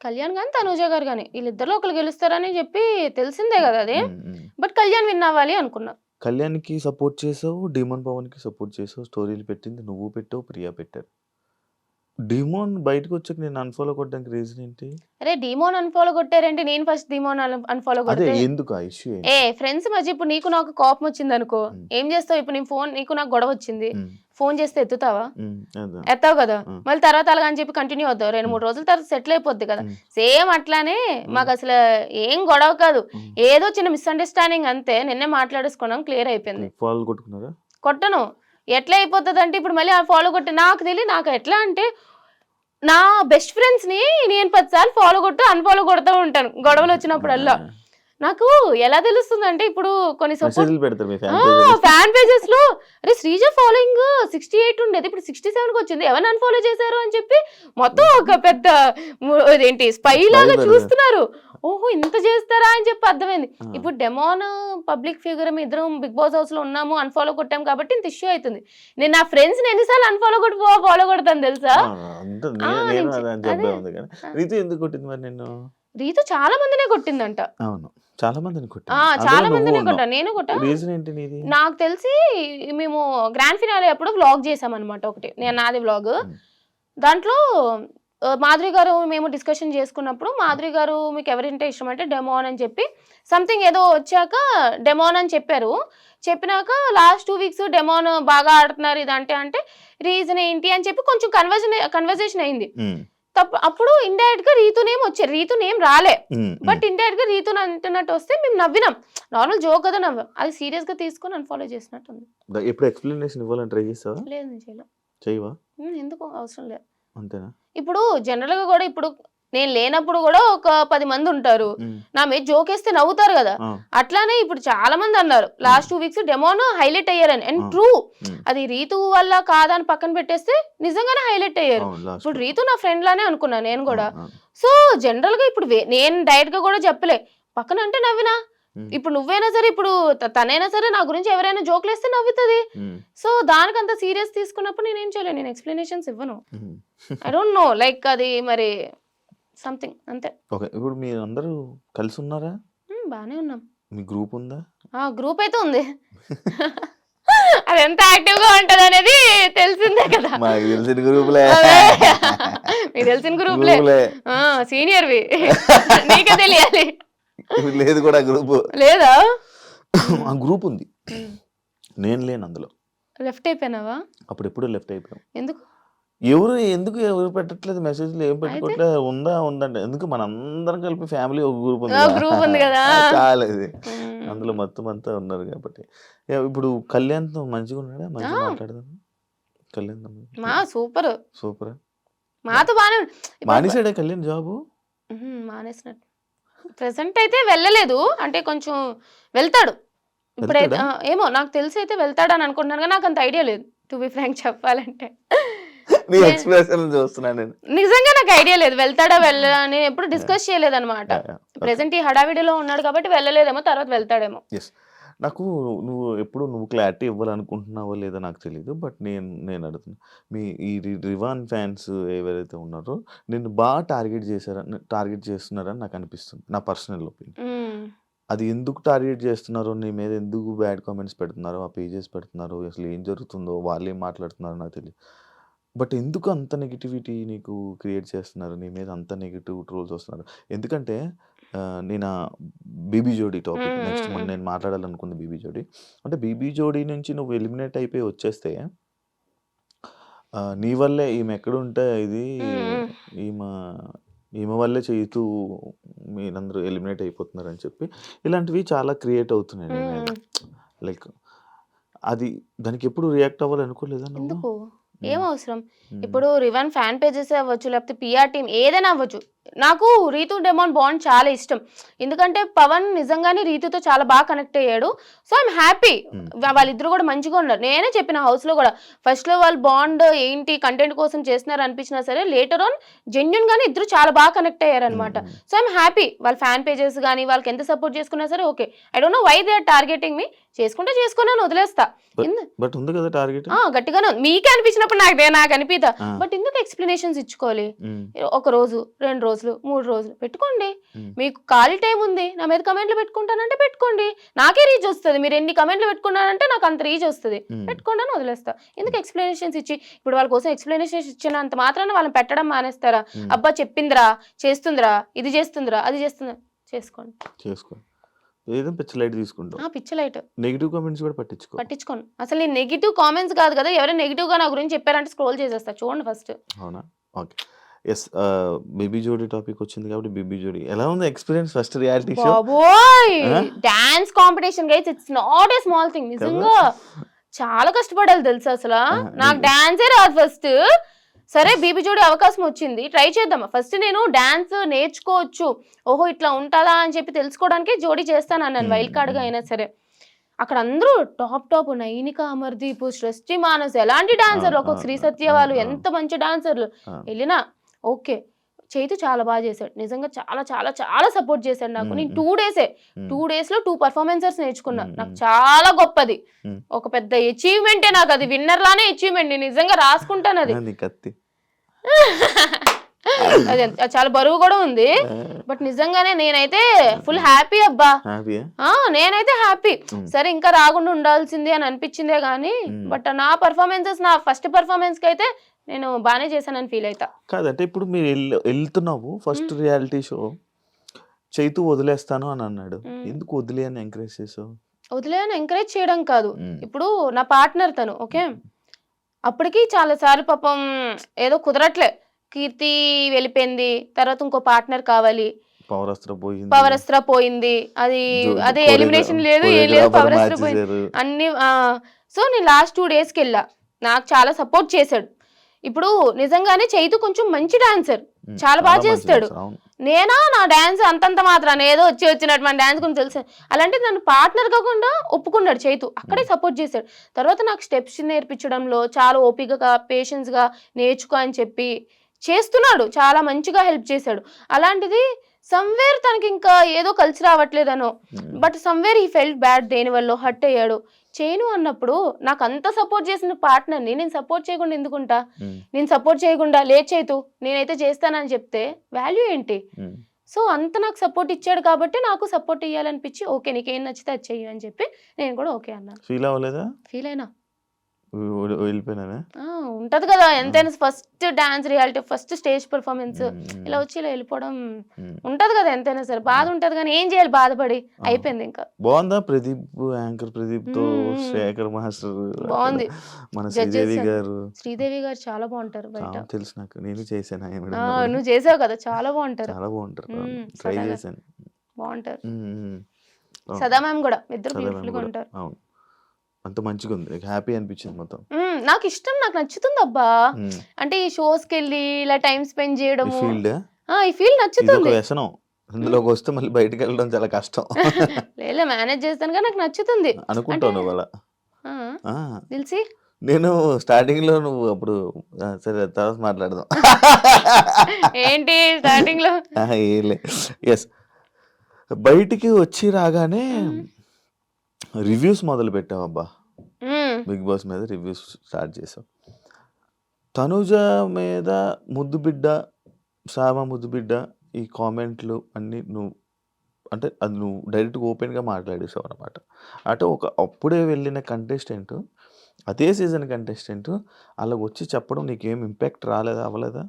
కళ్యాణ్ గాని తనూజ గారు గాని వీళ్ళిద్దరిలో ఒకరు గెలుస్తారని చెప్పి తెలిసిందే కదా అది. ఉమ్, ఉమ్. బట్ కళ్యాణ్ విన్ అవ్వాలి అనుకున్నా. కళ్యాణ్కి సపోర్ట్ చేసావు, డిమోన్ పవన్కి సపోర్ట్ చేసావు, స్టోరీలు పెట్టింది నువ్వు పెట్టావు, ప్రియా పెట్టారు. డిమోన్ బయటకు వచ్చాక నేను అన్ఫాలో కొట్టడానికి రీజన్ ఏంటి? అరే డీమోన్ అన్ఫాలో కొట్టారంటే నేను ఫస్ట్ డీమోన్ అన్ఫాలో అదే కొడితే ఎందుకు ఆ ఇష్యూ ఏంటి? ఫ్రెండ్స్ మధ్య ఇప్పుడు నీకు నాకు కోపం వచ్చింది అనుకో, ఉమ్, ఏం చేస్తావు? ఇప్పుడు నేను ఫోన్ నీకు నాకు గొడవ వచ్చింది, ఉమ్, ఫోన్ చేస్తే ఎత్తుతావా? అదే. ఎత్తావు కదా. ఉమ్, మళ్ళీ తర్వాత అలాగని చెప్పి కంటిన్యూ అవుతావు, 2-3 రోజుల తర్వాత సెటిల్ అయిపోద్ది కదా. ఉమ్, సేమ్ అట్లానే ఉమ్, మాకు అసలు ఏం గొడవ కాదు, ఉమ్. ఏదో చిన్న మిస్అండర్స్టాండింగ్ అంతే. నిన్నే మాట్లాడేసుకున్నాం, క్లియర్ అయిపోయింది. ఫాలో కొట్టుకున్నారా? కొట్టను. ఎట్లా అయిపోతుంది అంటే ఇప్పుడు మళ్ళీ ఫాలో కొట్టి నాకు తెలియదు. నాకు ఎట్లా అంటే నా బెస్ట్ ఫ్రెండ్స్ ని నేను 10 సార్లు ఫాలో కొట్టు అన్ఫాలో కొడుతూ ఉంటాను గొడవలు వచ్చినప్పుడల్లా. నాకు ఎలా తెలుస్తుంది అంటే ఇప్పుడు కొన్ని సపోర్ట్ మెసేజ్లు పెడతారు మీ ఫ్యాన్ పేజెస్. ఫ్యాన్ పేజెస్ లో, అరే శ్రీజ ఫాలోయింగ్ 68 ఉండేది ఇప్పుడు 67 కి వచ్చింది, ఎవరు అన్ఫాలో చేశారు అని చెప్పి మొత్తం ఒక పెద్ద ఏంటి స్పై లాగా చూస్తున్నారు. ఓహో ఇంత చేస్తారా అని చెప్పి అర్థమైంది. ఇప్పుడు డెమోన్ పబ్లిక్ ఫిగర్ ఇద్దరం బిగ్ బాస్ హౌస్ లో ఉన్నాము, అన్ఫాలో కొట్టాం కాబట్టి ఇంత ఇష్యూ అవుతుంది. నేను నా ఫ్రెండ్స్ ని ఎన్నిసార్లు అన్ఫాలో కొట్టి ఫాలో కొడతాను తెలుసా? నేను అదే అని చెప్పే ఉంది కానీ రీతు ఎందుకు కొట్టింది మరి నిన్ను? రీతు చాలా మందినే కొట్టిందంట. అవును, చాలా మందిని చాలా మందినే కొట్టా, నేను కొట్టా. రీజన్ ఏంటి నీది? నాకు తెలిసి మేము గ్రాండ్ ఫినాలే అప్పుడు వ్లాగ్ చేసామన్నమాట ఒకటి, నాది వ్లాగ్. దాంట్లో మాధురి గారు మేము డిస్కషన్ చేసుకున్నప్పుడు మాధురి గారు మీకు ఎవరింటే ఇష్టం అంటే డెమోన్ అని చెప్పి సంథింగ్ ఏదో వచ్చాక డెమోన్ అని చెప్పారు. చెప్పినాక లాస్ట్ 2 వీక్స్ డెమోన్ బాగా ఆడుతున్నారు ఇదంటే అంటే రీజన్ ఏంటి అని చెప్పి కొంచెం కన్వర్జేషన్ అయింది. అప్పుడు ఇండైరెక్ట్ గా రీతు నేమ్ వచ్చారు, రీతు నేమ్ రాలే, బట్ ఇండైరెక్ట్ గా రీతు అంటున్నట్టు వస్తే మేము నవ్వినాం. నార్మల్ జోక్ కదా నవ్వాం, అది సీరియస్ గా తీసుకొని అన్ఫాలో చేసినట్టు ఉంది. ఎప్పుడు ఎక్స్ప్లెనేషన్ ఇవ్వాలని ట్రై చేస్తావా? లేదు నేను చేయలే. చేయవా? ఎందుకు అవసరం లేదు. అంతేనా? ఇప్పుడు జనరల్ గా కూడా ఇప్పుడు నేను లేనప్పుడు కూడా ఒక 10 మంది ఉంటారు, నా మీద జోకేస్తే నవ్వుతారు కదా. అట్లానే ఇప్పుడు చాలా మంది అన్నారు లాస్ట్ 2 వీక్స్ డెమోన్ హైలైట్ అయ్యారని. అండ్ ట్రూ, అది రీతు వల్ల కాదని పక్కన పెట్టేస్తే నిజంగానే హైలైట్ అయ్యారు. ఇప్పుడు రీతు నా ఫ్రెండ్ లానే అనుకున్నా నేను కూడా. సో జనరల్ గా ఇప్పుడు నేను డైరెక్ట్ గా కూడా చెప్పలే, పక్కన అంటే నవ్వినా. ఇప్పుడు నువ్వైనా సరే, ఇప్పుడు తనైనా సరే నా గురించి ఎవరైనా జోకులు వేస్తే నవ్వుతుంది. సో దానికంత సీరియస్ తీసుకున్నప్పుడు నేనేం చేయలేను, నేను ఎక్స్ప్లెనేషన్స్ ఇవ్వను. ఐ డోంట్ నో, లైక్ అది మరి సంథింగ్ అంతే. ఓకే, ఇప్పుడు మీరు అందరూ కలిసి ఉన్నారా? బానే ఉన్నాం. మీ గ్రూప్ ఉందా? గ్రూప్ అయితే ఉంది. అది ఎంత యాక్టివ్ గా ఉంటది అనేది తెలిసిందే కదా. మాకు తెలిసిన గ్రూపులే, మీకు తెలిసిన గ్రూప్లే, సీనియర్వి, నీకే తెలియాలి. లేదు కూడా గ్రూప్ లేదా? ఆ గ్రూప్ ఉంది, నేను లేను అందులో. లెఫ్ట్ అయిపోయినావా? అప్పుడు ఎప్పుడు లెఫ్ట్ అయిపోయాం. ఎందుకు ఎవరు పెట్టట్లేదు మెసేజ్లు, ఏం పెట్టుకోవట్లేదు. ఉందంటే ఎందుకు, మన అందరం కలిపి ఫ్యామిలీ ఒక గ్రూప్ ఉంది కదా, చాలేదు. అందులో మొత్తం అంతా ఉన్నారు కాబట్టి. ఇప్పుడు కళ్యాణ్తో మంచిగా ఉన్నాడా? మంచిగా మాట్లాడదాం. Kalyan super super. మాతో బానే మానేసాడే కళ్యాణ్ జాబు? మానేసినట్టు ప్రెసెంట్ అయితే వెళ్ళలేదు, అంటే కొంచెం వెళ్తాడు ఇప్పుడైతే. ఏమో నాకు తెలిసి అయితే వెళ్తాడు అని అనుకుంటున్నాను, కానీ నాకు అంత ఐడియా లేదు టు బి ఫ్రాంక్ చెప్పాలంటే. నిజంగా నాకు ఐడియా లేదు వెళ్తాడా వెళ్ళని, ఎప్పుడు డిస్కస్ చేయలేదు అనమాట. ప్రెసెంట్ ఈ హడావిడిలో ఉన్నాడు కాబట్టి వెళ్ళలేదేమో, తర్వాత వెళ్తాడేమో. నాకు నువ్వు క్లారిటీ ఇవ్వాలనుకుంటున్నావో లేదో నాకు తెలియదు, బట్ నేను అడుగుతున్నా, మీ ఈ రివాన్ ఫ్యాన్స్ ఎవరైతే ఉన్నారో నిన్ను బాగా టార్గెట్ చేస్తున్నారని నాకు అనిపిస్తుంది, నా పర్సనల్ ఒపీనియన్. అది ఎందుకు టార్గెట్ చేస్తున్నారో, నీ మీద ఎందుకు బ్యాడ్ కామెంట్స్ పెడుతున్నారో, ఆ పేజెస్ పెడుతున్నారో, అసలు ఏం జరుగుతుందో, వాళ్ళు ఏం మాట్లాడుతున్నారో నాకు తెలియదు. బట్ ఎందుకు అంత నెగిటివిటీ నీకు క్రియేట్ చేస్తున్నారు, నీ మీద అంత నెగిటివ్ ట్రోల్స్ వస్తున్నారు? ఎందుకంటే నేను బీబీ జోడీ టాపిక్ నెక్స్ట్ నేను మాట్లాడాలనుకుంది. బీబీ జోడీ అంటే బీబీ జోడీ నుంచి నువ్వు ఎలిమినేట్ అయిపోయి వచ్చేస్తే నీ వల్లే ఈమె ఎక్కడుంటే ఇది ఈమె వల్లే చేస్తూ మీరందరూ ఎలిమినేట్ అయిపోతున్నారని చెప్పి ఇలాంటివి చాలా క్రియేట్ అవుతున్నాయి నీ మీద. లైక్ అది దానికి ఎప్పుడు రియాక్ట్ అవ్వాలనుకోలేదా నువ్వు? ఏం అవసరం? ఇప్పుడు రివన్ ఫ్యాన్ పేజెస్ అవ్వచ్చు, లేకపోతే పిఆర్ టీమ్ ఏదైనా అవ్వచ్చు, నాకు రీతు డెమాన్ బాండ్ చాలా ఇష్టం, ఎందుకంటే పవన్ నిజంగానే రీతుతో చాలా బాగా కనెక్ట్ అయ్యాడు. సో ఐఎమ్ హ్యాపీ, వాళ్ళిద్దరు కూడా మంచిగా ఉన్నారు. నేనే చెప్పిన హౌస్ లో కూడా ఫస్ట్ లో వాళ్ళు బాండ్ ఏంటి కంటెంట్ కోసం చేస్తున్నారు అనిపించినా సరే లేటర్ ఆన్ జెన్యున్ గానే ఇద్దరు చాలా బాగా కనెక్ట్ అయ్యారు అనమాట. So I'm happy. వాళ్ళ ఫ్యాన్ పేజెస్ కానీ వాళ్ళకి ఎంత సపోర్ట్ చేసుకున్నా సరే okay. I don't know why they are targeting me. చేసుకున్నాను వదిలేస్తా. బట్ ఉంది కదా టార్గెట్, గట్టిగానే మీకే అనిపించినప్పుడు నాకు అనిపిదా. బట్ ఎందుకు ఎక్స్ప్లెనేషన్స్ ఇచ్చుకోవాలి? ఒక రోజు 2 రోజులు 3 రోజులు పెట్టుకోండి. మీకు ఖాళీ టైం ఉంది, నా మీద కమెంట్లు పెట్టుకుంటానంటే పెట్టుకోండి, నాకే రీచ్ వస్తుంది. మీరు ఎన్ని కమెంట్లు పెట్టుకున్నారంటే నాకు అంత రీచ్ వస్తుంది, పెట్టుకోండి అని వదిలేస్తా. ఎందుకు ఎక్స్ప్లెనేషన్స్ ఇచ్చి ఇప్పుడు వాళ్ళ కోసం ఎక్స్ప్లెనేషన్స్ ఇచ్చినంత మాత్రాన వాళ్ళని పెట్టడం మానేస్తారా? అబ్బా చెప్పిందిరా, చేస్తుందిరా, ఇది చేస్తుందిరా, అది చేస్తుందిరా, చేసుకోండి. ఏదో పిచ్చి లైట్ తీసుకుంటాం. పిచ్చి లైట్. నెగిటివ్ కామెంట్స్ కూడా పట్టించుకోను. అసలు నేను నెగిటివ్ కామెంట్స్ కాదు కదా, ఎవరైనా నెగిటివ్ గా నా గురించి చెప్పారంటే స్క్రోల్ చేసేస్తా. చూడండి ఫస్ట్. అవునా? ఓకే. ఎస్, బేబీ జోడీ టాపిక్ వచ్చింది కాబట్టి బేబీ జోడీ ఎలా ఉంది ఎక్స్పీరియన్స్? ఫస్ట్ రియాలిటీ షో, బాబోయ్ dance competition guys, it's not a small thing. నిజంగా చాలా కష్టపడాలి తెలుసా. అసలు నాకు డాన్సే రాదు ఫస్ట్. సరే బీబీ జోడీ అవకాశం వచ్చింది, ట్రై చేద్దామా. ఫస్ట్ నేను డాన్స్ నేర్చుకోవచ్చు, ఓహో ఇట్లా ఉంటుందా అని చెప్పి తెలుసుకోవడానికి జోడీ చేస్తాను అన్నాను, వైల్డ్ కార్డ్గా అయినా సరే. అక్కడ అందరూ టాప్ నైనిక, అమర్దీప్, సృష్టి మానస్ ఎలాంటి డాన్సర్లు, ఒక్కొక్క శ్రీ సత్య వాళ్ళు ఎంత మంచి డాన్సర్లు. వెళ్ళినా ఓకే. చైతు చాలా బాగా చేశాడు, నిజంగా చాలా చాలా చాలా సపోర్ట్ చేశాడు నాకు. నేను 2 days లో 2 performances నేర్చుకున్నా. నాకు చాలా గొప్పది, ఒక పెద్ద అచీవ్మెంటే నాకు అది. విన్నర్ లానే అచీవ్మెంట్, నేను నిజంగా రాసుకుంటాను అది. అది చాలా బరువు కూడా ఉంది. బట్ నిజంగానే నేనైతే ఫుల్ హ్యాపీ అబ్బా. నేనైతే హ్యాపీ. సరే ఇంకా రాకుండా ఉండాల్సింది అని అనిపించిందే గానీ, బట్ నా పర్ఫార్మెన్సెస్, నా ఫస్ట్ పర్ఫార్మెన్స్ కి అయితే నేను బాగానే చేశానని ఫీల్ అవుతా. కాదంటే ఇప్పుడు మీరు వెళ్తున్నావు ఫస్ట్ రియాలిటీ షో, చైతు వదిలేస్తాను అని అన్నాడు, ఎందుకు వదిలే అని ఎంకరేజ్ చేసావు? వదిలే అని ఎంకరేజ్ చేయడం కాదు, ఇప్పుడు నా పార్ట్నర్ తను ఓకే. అప్పటికి చాలా సార్లు పాపం ఏదో కుదరట్లే, కీర్తి వెళ్ళిపోయింది, తర్వాత ఇంకో పార్ట్నర్ కావాలి, పవర్ అస్త్ర పోయింది, అదే ఎలిమినేషన్ లేదు ఏం లేదు, పవర్ అస్త్ర పోయింది అన్ని. సో నేను లాస్ట్ 2 days వెళ్ళా, నాకు చాలా సపోర్ట్ చేశాడు. ఇప్పుడు నిజంగానే చైతు కొంచెం మంచి డాన్సర్, చాలా బాగా చేస్తాడు. నేనా నా డాన్స్ అంతంత మాత్రాన ఏదో వచ్చినట్టు మన డాన్స్ గురించి తెలుసు. అలాంటి నన్ను పార్ట్నర్ కాకుండా ఒప్పుకున్నాడు చైతు, అక్కడే సపోర్ట్ చేశాడు. తర్వాత నాకు స్టెప్స్ నేర్పించడంలో చాలా ఓపికగా పేషెన్స్గా నేర్చుకో అని చెప్పి చేస్తున్నాడు, చాలా మంచిగా హెల్ప్ చేశాడు. అలాంటిది సమ్వేర్ తనకి ఇంకా ఏదో కలిసి రావట్లేదనో, బట్ సమ్వేర్ ఈ ఫెల్ట్ బ్యాడ్, దేనివల్ల హర్ట్ అయ్యాడు. చేయను అన్నప్పుడు నాకు అంత సపోర్ట్ చేసిన పార్ట్నర్ని నేను సపోర్ట్ చేయకుండా ఎందుకుంటా? నేను సపోర్ట్ చేయకుండా లేట్ చేయతూ నేనైతే చేస్తానని చెప్తే వాల్యూ ఏంటి? సో అంత నాకు సపోర్ట్ ఇచ్చాడు కాబట్టి నాకు సపోర్ట్ ఇవ్వాలనిపించి ఓకే నీకేం నచ్చితే అది చెయ్యి అని చెప్పి నేను కూడా ఓకే అన్నాను. ఫీల్ అవ్వలేదా? ఫీల్ అయినా వెళ్ళిపోయినా ఉంటది కదా ఎంతైనా. First dance reality, first stage performance, ఇలా వచ్చి ఇలా వెళ్ళిపోవడం ఉంటది కదా ఎంతైనా సరే, బాధ ఉంటది కానీ ఏం చేయాలి, బాధపడి అయిపోయింది. ఇంకా బాగుందా ప్రదీప్, యాంకర్ ప్రదీప్ తో శేఖర్ మాస్టర్ బాగుంది. మన శ్రీదేవి గారు చాలా బాగుంటారు బయట, తెలుసు నాకు, నేను చేశాను. నువ్వు చేసావు కదా, చాలా బాగుంటారు, చాలా బాగుంటారు, ట్రై చేశాను, బాగుంటారు. సదా మ్యామ్ కూడా ఇద్దరు బ్యూటిఫుల్ గా ఉంటారు. అంత మంచిగా ఉంది, హ్యాపీ అనిపించింది మొత్తం. నాకు ఇష్టం, నాకు నచ్చుతుంది అబ్బా. అంటే ఈ షోస్ కి వెళ్ళి ఇలా టైం స్పెండ్ చేయడం, ఈ ఫీల్డ్ నచ్చుతుంది. వ్యసనం ఇందులోకి వస్తే మళ్ళీ బయటకు వెళ్ళడం చాలా కష్టం. లేదా మేనేజ్ చేస్తాను కానీ నాకు నచ్చుతుంది అనుకుంటాను. వాళ్ళ తెలిసి నేను స్టార్టింగ్ లో నువ్వు అప్పుడు సరే తర్వాత మాట్లాడదాం. ఏంటి స్టార్టింగ్ లో? ఎస్, బయటికి వచ్చి రాగానే రివ్యూస్ మొదలు పెట్టావు అబ్బా, బిగ్ బాస్ మీద రివ్యూస్ స్టార్ట్ చేసావు. తనుజ మీద ముద్దు బిడ్డ, సామా ముద్దు బిడ్డ, ఈ కామెంట్లు అన్నీ నువ్వు అంటే అది నువ్వు డైరెక్ట్గా ఓపెన్గా మాట్లాడేసావు అనమాట. అంటే అప్పుడే వెళ్ళిన కంటెస్టెంట్, అదే సీజన్ కంటెస్టెంట్ అలా వచ్చి చెప్పడం నీకేం ఇంపాక్ట్ రాలేదా, అవ్వలేదా?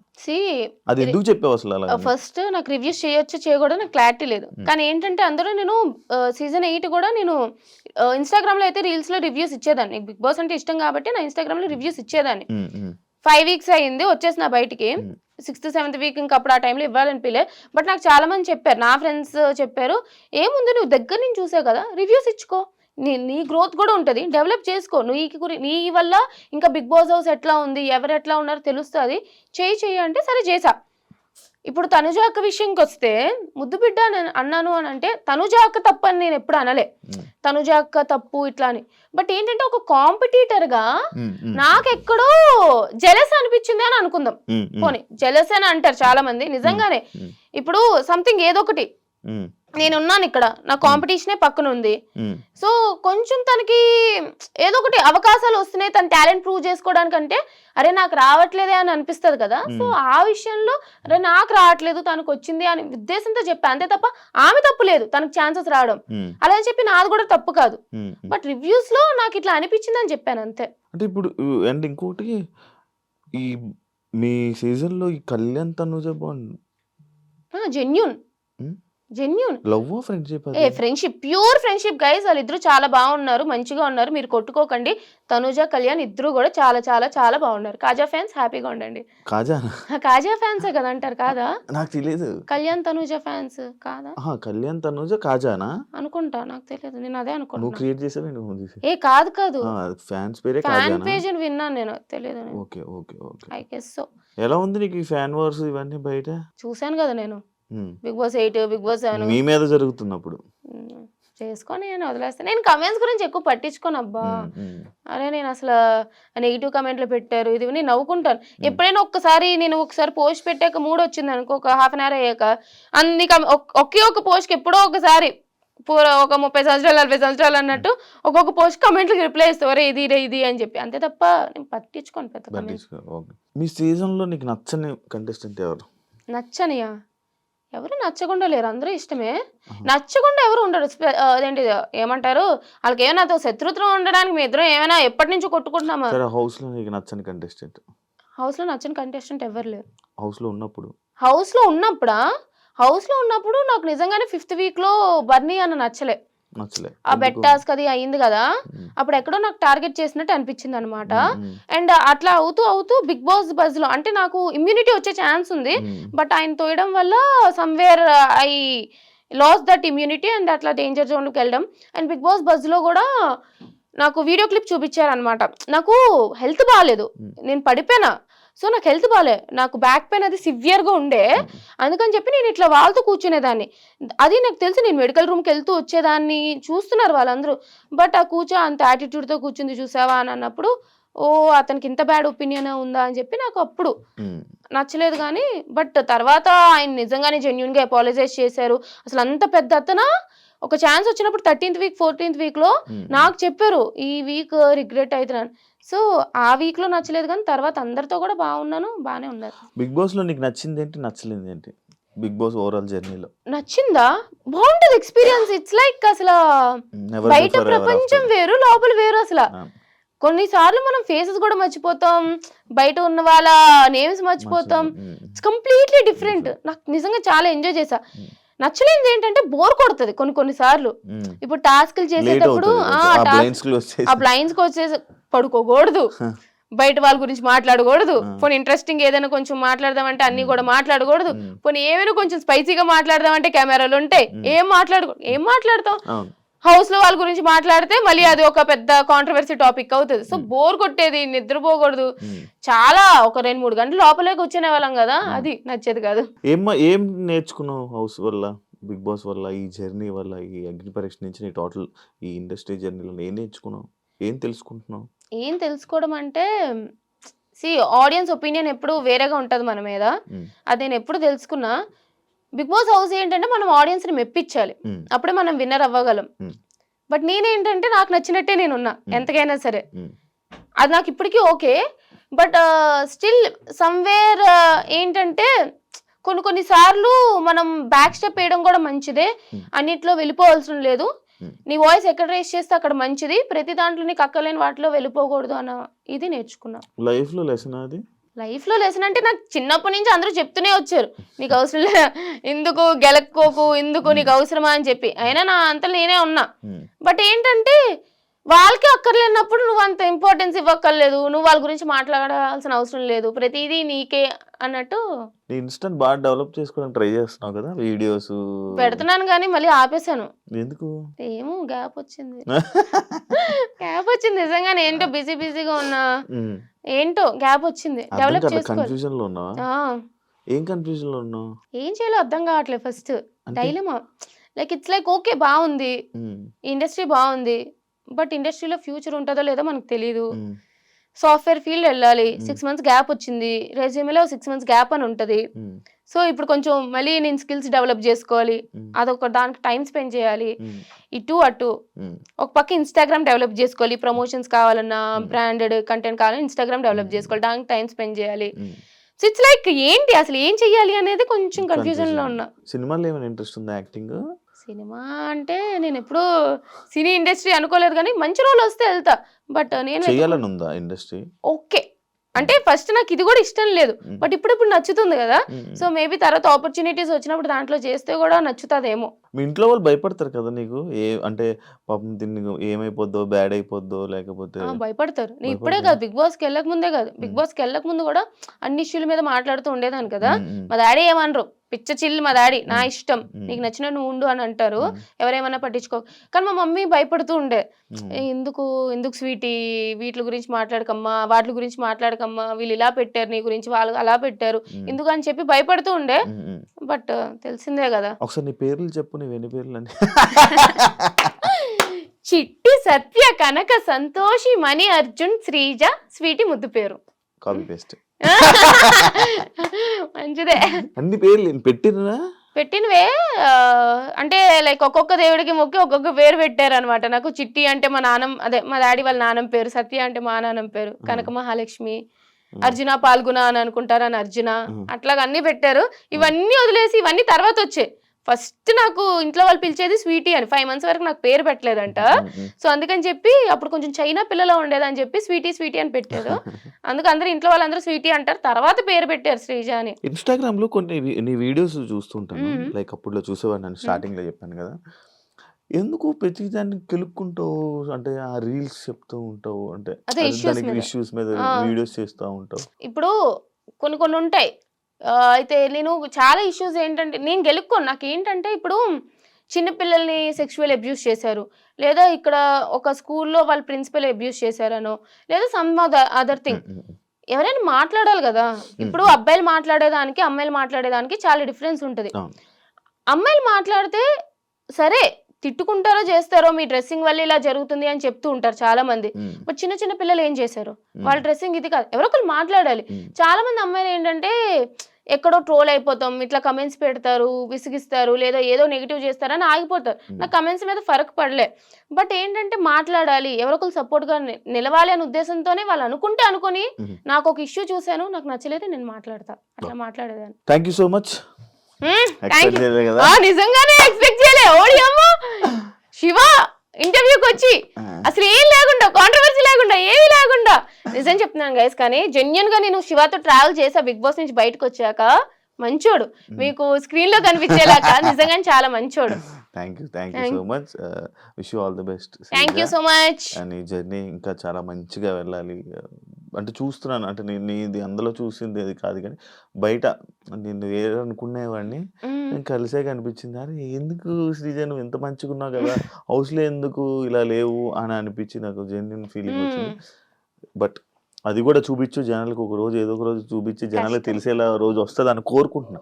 అది ఎందుకు చెప్పావు అసలు? అలా ఫస్ట్ నాకు రివ్యూస్ చేయొచ్చు చేయకూడదు నాకు క్లారిటీ లేదు, కానీ ఏంటంటే అందరూ నేను సీజన్ 8 కూడా నేను ఇన్స్టాగ్రామ్ లో అయితే రీల్స్ లో రివ్యూస్ ఇచ్చేదాన్ని. బిగ్ బాస్ అంటే ఇష్టం కాబట్టి నా ఇన్స్టాగ్రామ్ లో రివ్యూస్ ఇచ్చేదాన్ని. 5 weeks అయింది వచ్చేసిన బయటికి, 6th 7th week ఇంకా అప్పుడు ఆ టైంలో ఇవ్వాలనిపిలే. బట్ నాకు చాలా మంది చెప్పారు, నా ఫ్రెండ్స్ చెప్పారు, ఏముంది నువ్వు దగ్గర నుంచి చూసావు కదా రివ్యూస్ ఇచ్చుకో, నీ గ్రోత్ కూడా ఉంటుంది, డెవలప్ చేసుకో, నీ వల్ల ఇంకా బిగ్ బాస్ హౌస్ ఎట్లా ఉంది, ఎవరు ఎట్లా ఉన్నారో తెలుస్తుంది, చెయ్యి అంటే సరే చేసా. ఇప్పుడు తనుజ అక్క విషయంకి వస్తే ముద్దు బిడ్డ అన్నాను అని అంటే తనుజ అక్క తప్పు అని నేను ఎప్పుడు అనలే, తనుజ అక్క తప్పు ఇట్లా అని. బట్ ఏంటంటే ఒక కాంపిటీటర్ గా నాకెక్కడో జెలస్ అనిపించింది అని అనుకుందాం. పోనీ జెలస్ అని అంటారు చాలా మంది, నిజంగానే ఇప్పుడు సంథింగ్ ఏదో ఒకటి నేనున్నాను ఇక్కడ, నా కాంపిటీషనే పక్కన ఉంది, సో కొంచెం తనకి ఏదో ఒకటి అవకాశాలు వస్తున్నాయి, తన టాలెంట్ ప్రూవ్ చేసుకోవడానికంటే అరే నాకు రావట్లేదే అని అనిపిస్తుంది కదా. సో ఆ విషయంలో అరే నాకు రావట్లేదు తనకు వచ్చింది అని ఉద్దేశంతో చెప్పా, అంతే తప్ప ఆమె తప్పు లేదు తనకు ఛాన్సెస్ రావడం, అలా చెప్పి నాది కూడా తప్పు కాదు. బట్ రివ్యూస్ లో నాకు ఇట్లా అనిపించింది అని చెప్పాను అంతే. అంటే ఇప్పుడు అండ్ ఇంకోటి ఈ మీ సీజన్ లో ఈ Kalyan Tanuja bond genuine love friendship friendship, pure friendship guys. వాళ్ళిద్దరు చాలా బాగున్నారు, మంచిగా ఉన్నారు, మీరు కొట్టుకోకండి. తనుజ కళ్యాణ్ ఇద్దరు కూడా చాలా చాలా చాలా బాగున్నారు. కాజా ఫ్యాన్స్ హ్యాపీగా ఉండండి. కాజా ఫ్యాన్సే కదా అంటారు కాదా? నాకు తెలియదు. కళ్యాణ్ తనుజ ఫ్యాన్స్ కాదా? కళ్యాణ్ తనుజ కాజానా అనుకుంటా, నాకు తెలియదు, నేను అదే అనుకుంటా. నువ్వు క్రియేట్ చేసావు? ఏ కాదు కాదు, ఫ్యాన్స్ పేరే ఫ్యాన్ పేజ్ అని విన్నాను నేను, తెలియదు. Okay okay okay. I guess so. ఎలా ఉంది నీకు ఈ ఫ్యాన్ వార్స్ ఇవన్నీ బయట? చూసాను కదా నేను, బిగ్ బాస్ 8, బిగ్ బాస్ 7 మీ మీద జరుగుతున్నప్పుడు చేసుకొని నేను వదిలేస్తాను. నేను కమెంట్స్ గురించి ఎక్కువ పట్టించుకోను అబ్బా. అరే నేను అసలు నెగిటివ్ కమెంట్లు పెట్టారు ఇది నేను నవ్వుకుంటాను. ఎప్పుడైనా నేను ఒకసారి పోస్ట్ పెట్టాక మూడు వచ్చింది అనుకో, ఒక హాఫ్ అన్ అవర్ అయ్యాక అన్ని ఒకే ఒక పోస్ట్కి ఎప్పుడో ఒకసారి ఒక 30 సంవత్సరాలు 40 సంవత్సరాలు అన్నట్టు ఒక్కొక్క పోస్ట్ కమెంట్లకి రిప్లై ఇస్తావరే ఇది అని చెప్పి, అంతే తప్ప నేను పట్టించుకోను పెద్ద. మీ సీజన్ లో నీకు నచ్చని కంటెస్టెంట్ ఎవరు? నచ్చనియా? ఎవరు నచ్చకుండా లేరు, అందరూ ఇష్టమే. నచ్చకుండా ఎవరు ఉండరు. అదేంటి ఏమంటారు, వాళ్ళకి ఏమైనా నాతో శత్రుత్వం ఉండడానికి మీ ఇద్దరు ఏమైనా ఎప్పటి నుంచో కొట్టుకుంటున్నామా? హౌస్ లో నీకు నచ్చని కంటెస్టెంట్? హౌస్ లో నచ్చని కంటెస్టెంట్ ఎవరు లేరు. హౌస్ లో ఉన్నప్పుడు నాకు నిజంగానే 5th వీక్ లో బర్నీ అన్న నచ్చలే. ఆ బెట్ టాస్క్ అది అయింది కదా, అప్పుడు ఎక్కడో నాకు టార్గెట్ చేసినట్టు అనిపించింది అనమాట. అండ్ అట్లా అవుతూ బిగ్ బాస్ బజ్ లో అంటే నాకు ఇమ్యూనిటీ వచ్చే ఛాన్స్ ఉంది, బట్ ఆయన తోయడం వల్ల somewhere I lost that immunity and అట్లా డేంజర్ జోన్ లోకి వెళ్ళడం. అండ్ బిగ్ బాస్ బజ్ లో కూడా నాకు వీడియో క్లిప్ చూపించారనమాట. నాకు హెల్త్ బాగాలేదు, నేను పడిపోయినా, సో నాకు హెల్త్ బాగాలే, నాకు బ్యాక్ పెయిన్ అది సివియర్గా ఉండే, అందుకని చెప్పి నేను ఇట్లా వాళ్ళతో కూర్చునేదాన్ని. అది నాకు తెలిసి నేను మెడికల్ రూమ్కి వెళ్తూ వచ్చేదాన్ని, చూస్తున్నారు వాళ్ళందరూ. బట్ ఆ అంత యాటిట్యూడ్తో కూర్చుంది చూసావా అని అన్నప్పుడు ఓ అతనికి ఇంత బ్యాడ్ ఒపీనియన్ ఉందా అని చెప్పి నాకు అప్పుడు నచ్చలేదు. కానీ బట్ తర్వాత ఆయన నిజంగానే జెన్యున్గా అపాలజైజ్ చేశారు. అసలు అంత పెద్ద అతను ఒక ఛాన్స్ వచ్చినప్పుడు 13th వీక్ 14th వీక్ లో నాకు చెప్పారు ఈ వీక్ రిగ్రెట్ అవుతున్నాను. సో ఆ వీక్ లో నచ్చలేదు, కానీ తర్వాత అందరితో కూడా బాగానే ఉన్నారు. బిగ్ బాస్ లో నీకు నచ్చింది ఏంటి, నచ్చలేదు ఏంటి? బిగ్ బాస్ ఓవరాల్ జర్నీలో నచ్చిందా? బాగుంటది ఎక్స్పీరియన్స్. ఇట్స్ లైక్ అసలు బయట ప్రపంచం వేరు, లోపల వేరు. అసలు కొన్నిసార్లు మనం ఫేసెస్ కూడా మర్చిపోతాం, బయట ఉన్న వాళ్ళ నేమ్స్ మర్చిపోతాం. It's completely different. నాకు నిజంగా చాలా ఎంజాయ్ చేశా. నచ్చలేదు ఏంటంటే బోర్ కొడుతుంది కొన్నిసార్లు. ఇప్పుడు టాస్క్లు చేసేటప్పుడు ఆ బ్లైండ్స్ కి వచ్చేసి పడుకోకూడదు, బయట వాళ్ళ గురించి మాట్లాడకూడదు, పోనీ ఇంట్రెస్టింగ్ ఏదైనా కొంచెం మాట్లాడదామంటే అన్ని కూడా మాట్లాడకూడదు, పోనీ ఏమైనా కొంచెం స్పైసీగా మాట్లాడదామంటే కెమెరాలు ఉంటాయి, ఏం మాట్లాడతాం. హౌస్ లో వాళ్ళ గురించి మాట్లాడితే మళ్ళీ అది ఒక పెద్ద కాంట్రవర్సీ టాపిక్ అవుతుంది. సో బోర్ కొట్టేది, నిద్రపోకూడదు. చాలా ఒక 2-3 గంటలు లోపలే కూర్చునే వాళ్ళం కదా, అది నచ్చేది కాదు. ఏం నేర్చుకున్నావు హౌస్ వల్ల, బిగ్ బాస్ వల్ల, ఈ జర్నీ వల్ల, ఈ అగ్ని పరీక్ష నుంచి నీ టోటల్ ఈ ఇండస్ట్రీ జర్నీలో ఏం నేర్చుకున్నావు, ఏం తెలుసుకుంటున్నావు? ఏం తెలుసుకోవడం అంటే ఆడియన్స్ ఒపీనియన్ ఎప్పుడు వేరేగా ఉంటది మన మీద, అది నేను ఎప్పుడు తెలుసుకున్నా. బిగ్ బాస్ హౌస్ ఏంటంటే మనం ఆడియన్స్ ని మెప్పించాలి, అప్పుడే మనం విన్నర్ అవ్వగలం. బట్ నేనేంటంటే నాకు నచ్చినట్టే నేనున్నా ఎంతకైనా సరే, అది నాకు ఇప్పటికీ ఓకే. బట్ స్టిల్ సమ్వేర్ ఏంటంటే కొన్నిసార్లు మనం బ్యాక్ స్టెప్ వేయడం కూడా మంచిదే, అన్నిట్లో వెళ్ళిపోవాల్సిన లేదు. నీ వాయిస్ ఎక్కడ రేస్ చేస్తే అక్కడ మంచిది, ప్రతి దాంట్లో నీకు అక్కలేని వాటిలో వెళ్ళిపోకూడదు అన్న ఇది నేర్చుకున్నా. లైఫ్ లో లెసన్ అది. లైఫ్ లో లెసన్ అంటే నాకు చిన్నప్పటి నుంచి అందరూ చెప్తూనే వచ్చారు, నీకు అవసరం లేదు, ఎందుకు గెలక్కోకు, ఎందుకు నీకు అవసరమా అని చెప్పి. అయినా నా అంతా నేనే ఉన్నా. బట్ ఏంటంటే వాళ్ళకి అక్కర్లేనప్పుడు నువ్వు అంత ఇంపార్టెన్స్ ఇవ్వక్కర్లేదు, నువ్వు వాళ్ళ గురించి మాట్లాడాల్సిన అవసరం లేదు, ప్రతిదీ నీకే అన్నట్టు. ఇన్స్టెంట్ బాగా డెవలప్ చేసుకోవడానికి ట్రై చేస్తున్నావు కదా, వీడియోస్ పెడుతున్నాను కానీ మళ్ళీ ఆపేసాను. ఎందుకు? ఏమో గ్యాప్ వచ్చింది నిజంగానే. ఏంటో బిజీగా ఉన్నా, ఏంటో గ్యాప్ వచ్చింది. డెవలప్ చేసుకోవాలి. ఏం కన్ఫ్యూజన్ లో ఉన్నావు? ఏం చేయాలో అర్థం కావట్లేదు first. Dilemma like it's like okay బాగుంది, ఇండస్ట్రీ బాగుంది, బట్ ఇండస్ట్రీలో ఫ్యూచర్ ఉంటుందో లేదో మనకు తెలియదు. సాఫ్ట్వేర్ ఫీల్డ్ వెళ్ళాలి, 6 months గ్యాప్ వచ్చింది, రెజ్యూమేలో 6 months గ్యాప్ అని ఉంటుంది. సో ఇప్పుడు కొంచెం మళ్ళీ నేను స్కిల్స్ డెవలప్ చేసుకోవాలి, అదొక దానికి టైం స్పెండ్ చేయాలి, ఇటు అటు. ఒక పక్క ఇన్స్టాగ్రామ్ డెవలప్ చేసుకోవాలి, ప్రమోషన్స్ కావాలన్నా బ్రాండెడ్ కంటెంట్ కావాలన్నా ఇన్స్టాగ్రామ్ డెవలప్ చేసుకోవాలి, దానికి టైం స్పెండ్ చేయాలి. సో ఇట్స్ లైక్ ఏంటి అసలు ఏం చెయ్యాలి అనేది కొంచెం కన్ఫ్యూజన్ లో ఉన్నా. సినిమాలో ఏమైనా ఇంట్రెస్ట్ ఉందా? యాక్టింగ్? సినిమా అంటే నేను ఎప్పుడు సినీ ఇండస్ట్రీ అనుకోలేదు, కానీ మంచి రోల్ వస్తే వెళ్తా. బట్ నేను చేయాలని ఉందా ఇండస్ట్రీ? ఓకే అంటే ఫస్ట్ నాకు ఇది కూడా ఇష్టం లేదు, బట్ ఇప్పుడు నచ్చుతుంది కదా. సో మేబీ తర్వాత ఆపర్చునిటీస్ వచ్చినప్పుడు దాంట్లో చేస్తే కూడా నచ్చుతుందేమో. మీ ఇంట్లో వాళ్ళు భయపడతారు కదా నీకు? అంటే పాపం దీన్ని ఏమైపోద్దో, బ్యాడ్ అయిపోద్దో లేకపోతే? భయపడతారు. నేను ఇప్పుడే కాదు, బిగ్ బాస్కి వెళ్ళక ముందే కాదు, బిగ్ బాస్కి వెళ్ళక ముందు కూడా అన్ని ఇష్యూల మీద మాట్లాడుతూ ఉండేదాన్ని కదా. మా డాడీ ఏమనరు, పిచ్చ చిల్లు మా డాడీ, నా ఇష్టం, నీకు నచ్చిన నువ్వు ఉండు అని అంటారు, ఎవరేమన్నా పట్టించుకో. కానీ మా మమ్మీ భయపడుతూ ఉండే, ఎందుకు స్వీటీ వీటి గురించి మాట్లాడకమ్మా, వాటి గురించి మాట్లాడకమ్మా, వీళ్ళు ఇలా పెట్టారు నీ గురించి, వాళ్ళు అలా పెట్టారు, ఎందుకు అని చెప్పి భయపడుతూ ఉండే. బట్ తెలిసిందే కదా. ఒకసారి నీ పేర్లు చెప్పు, నీ ఎన్ని పేర్లు అని? చిట్టి, సత్య, కనక, సంతోషి, మణి, అర్జున్, శ్రీజ, స్వీటీ ముద్దు పేరు. Copy paste. మంచిదే. అన్ని పేర్లు పెట్టినవే అంటే లైక్ ఒక్కొక్క దేవుడికి మొక్కి ఒక్కొక్క పేరు పెట్టారు అనమాట. నాకు చిట్టి అంటే మా డాడీ వాళ్ళ నాన్నమ్మ పేరు, సత్య అంటే మా నాన్నమ్మ పేరు, కనక మహాలక్ష్మి, అర్జున పాల్గొన అని అనుకుంటారు అని అర్జున, అట్లాగా అన్ని పెట్టారు. ఇవన్నీ వదిలేసి ఇవన్నీ తర్వాత వచ్చాయి. ఫస్ట్ నాకు ఇంట్లో వాళ్ళు పిలిచేది స్వీటీ అని. 5 months వరకు నాకు పేరు పెట్టలేదంట. సో అందుకని చెప్పి అప్పుడు కొంచెం చైనా పిల్లలో ఉండేదని చెప్పి స్వీటీ అని పెట్టారు. అందుకు అందరూ ఇంట్లో వాళ్ళందరూ స్వీటీ అంటారు, తర్వాత పేరు పెట్టారు శ్రీజ అని. ఇన్స్టాగ్రామ్ లో కొన్ని నీ వీడియోస్ చూస్తుంటాను, లైక్ అప్పుడు చూసేవాడిని, నేను స్టార్టింగ్ లో చెప్పాను కదా. ఎందుకు ప్రతి దాన్ని కెలుక్కుంటావు, అంటే ఆ రీల్స్ చెప్తూ ఉంటావు, అంటే ఇష్యూస్ మీద వీడియోస్ చేస్తూ ఉంటావు. ఇప్పుడు కొన్ని ఉంటాయి. అయితే నేను చాలా ఇష్యూస్ ఏంటంటే నేను గెలుక్కోను. నాకు ఏంటంటే ఇప్పుడు చిన్నపిల్లల్ని సెక్షువల్ అబ్యూస్ చేశారు, లేదా ఇక్కడ ఒక స్కూల్లో వాళ్ళ ప్రిన్సిపల్ అబ్యూస్ చేశారనో, లేదా సమ్ అదర్ థింగ్, ఎవరైనా మాట్లాడాలి కదా. ఇప్పుడు అబ్బాయిలు మాట్లాడేదానికి అమ్మాయిలు మాట్లాడేదానికి చాలా డిఫరెన్స్ ఉంటుంది. అమ్మాయిలు మాట్లాడితే సరే తిట్టుకుంటారో చేస్తారో, మీ డ్రెస్సింగ్ వల్ల ఇలా జరుగుతుంది అని చెప్తూ ఉంటారు చాలా మంది. బట్ చిన్న పిల్లలు ఏం చేశారు, వాళ్ళ డ్రెస్సింగ్ ఇది కాదు, ఎవరో ఒకరు మాట్లాడాలి. చాలా మంది అమ్మాయిలు ఏంటంటే ఎక్కడో ట్రోల్ అయిపోతాం, ఇట్లా కమెంట్స్ పెడతారు, విసిగిస్తారు, లేదా ఏదో నెగిటివ్ చేస్తారని ఆగిపోతారు. నాకు కమెంట్స్ మీద ఫరక్ పడలే. బట్ ఏంటంటే మాట్లాడాలి, ఎవరొకరు సపోర్ట్ గా నిలవాలి అనే ఉద్దేశంతోనే వాళ్ళు అనుకొని నాకు ఒక ఇష్యూ చూశాను, నాకు నచ్చలేదు, నేను మాట్లాడతా, అట్లా మాట్లాడేదాన్ని. Thank you so much. నిజంగానే ఎక్స్పెక్ట్ చేయలే. ఓడియమ్మా శివ ఇంటర్వ్యూకి వచ్చి అసలు ఏం లేకుండా, కాంట్రవర్సీ లేకుండా, ఏమీ లేకుండా, నిజం చెప్తున్నాను గైస్. కానీ జెన్యున్ గా నేను శివతో ట్రావెల్ చేసా బిగ్ బాస్ నుంచి బయటకు వచ్చాక. మంచోడు, మీకు స్క్రీన్ లో కనిపించేలాగా నిజంగా చాలా మంచోడు. Thank you so much. Wish you all the best. Thank you so much. నీ జర్నీ ఇంకా చాలా మంచిగా వెళ్ళాలి. అంటే చూస్తున్నాను, అంటే నేను ఇది అందులో చూసింది అది కాదు, కానీ బయట నేను ఏదనుకునేవాడిని నేను కలిసే కనిపించింది. అరే ఎందుకు శ్రీజ నువ్వు ఎంత మంచిగా ఉన్నావు కదా, హౌస్లో ఎందుకు ఇలా లేవు అని అనిపించి నాకు జెన్యున్ ఫీలింగ్ వచ్చింది. బట్ అది కూడా చూపించు జనాలకు, ఒక రోజు ఏదో ఒక రోజు చూపించి జనాలకు తెలిసేలా రోజు వస్తుంది అని కోరుకుంటున్నా.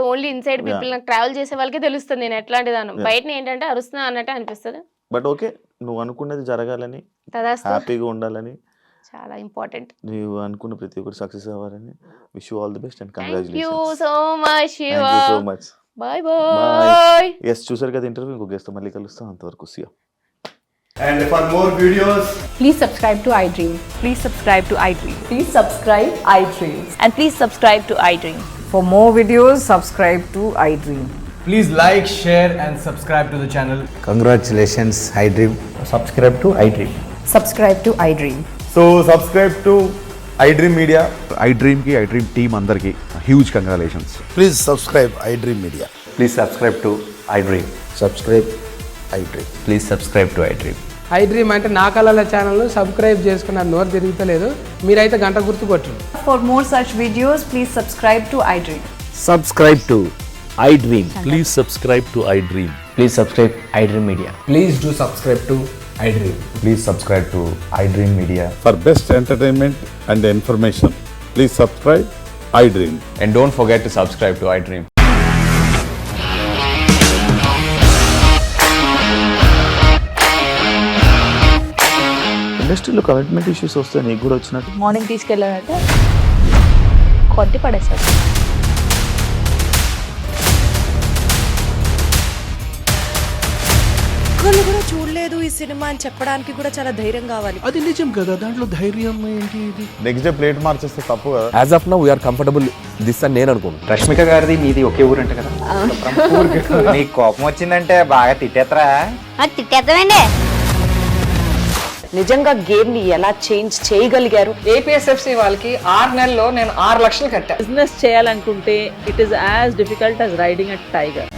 ఓన్లీ ఇన్సైడ్ పీపుల్, నాకు ట్రావెల్ చేసే వాళ్ళకే తెలుస్తుంది నేను ఎట్లాంటిదాను. బయట ఏంటంటే అరుస్తున్నా అన్నట్టు అనిపిస్తుంది. బట్ ఓకే, నువ్వు అనుకున్నది జరగాలని, హ్యాపీగా ఉండాలని, చాలా ఇంపార్టెంట్. నువ్వు అనుకున్న ప్రతి ఒక్కరు సక్సెస్ అవ్వాలని. Wish you all the best and congratulations. So much. Bye bye. Yes, చూసారు కదా ఇంటర్వ్యూ. ఇంకో గెస్ట్ మళ్ళీ కలుస్తాం. అంతవరకు see you. And for more videos, please subscribe to iDream. Please subscribe to iDream. Please subscribe iDream. And please subscribe to iDream. For more videos, subscribe to iDream. please like, share and subscribe to the channel. Congratulations, iDream. Subscribe to iDream. Subscribe to iDream. So subscribe to iDream Media. iDream team andarki huge congratulations. Please subscribe iDream Media. Please subscribe to iDream. Subscribe iDream. Please subscribe to iDream. iDream అంటే నా కళల ఛానల్ను subscribe చేసుకున్న నోరు తిరుగుతలేదు, మీరైతే గంట గుర్తు కొట్టండి. For more such videos, please subscribe to iDream. Subscribe to iDream. Please subscribe to iDream. Please subscribe iDream Media. Please do subscribe to iDream. Please subscribe to iDream Media. For best entertainment and information, please subscribe iDream. And don't forget to subscribe to iDream. ఇండస్ట్రీలో commitment issues వస్తే నీకు కూడా వచ్చినట్టు morning తీసుకెళ్ళాలంటే కొట్టి పడేస్తాడు. ఒక్కళ్ళు కూడా చూడలేదు ఈ సినిమా అని చెప్పడానికి కూడా చాలా ధైర్యం కావాలి. అది నిజం కదా, దాంట్లో ధైర్యం ఏంటి ఇది? నెక్స్ట్ డే ప్లేట్ మార్చేస్తే తప్పు కదా. As of now we are comfortable this అని నేను అనుకుంటున్నాను. రష్మిక గారిది మీది ఒకే ఊరంట కదా. నీకు కోపం వచ్చిందంటే బాగా తిట్టేత్తరా? తిట్టేద్దామండి. నిజంగా గేమ్ ని ఎలా చేంజ్ చేయగలిగారు? ఏపీఎస్ఎఫ్సి వాళ్ళకి 6 నెలల్లో నేను 6 లక్షలు కట్టా. బిజినెస్ చేయాలనుకుంటే it is as difficult as riding a tiger.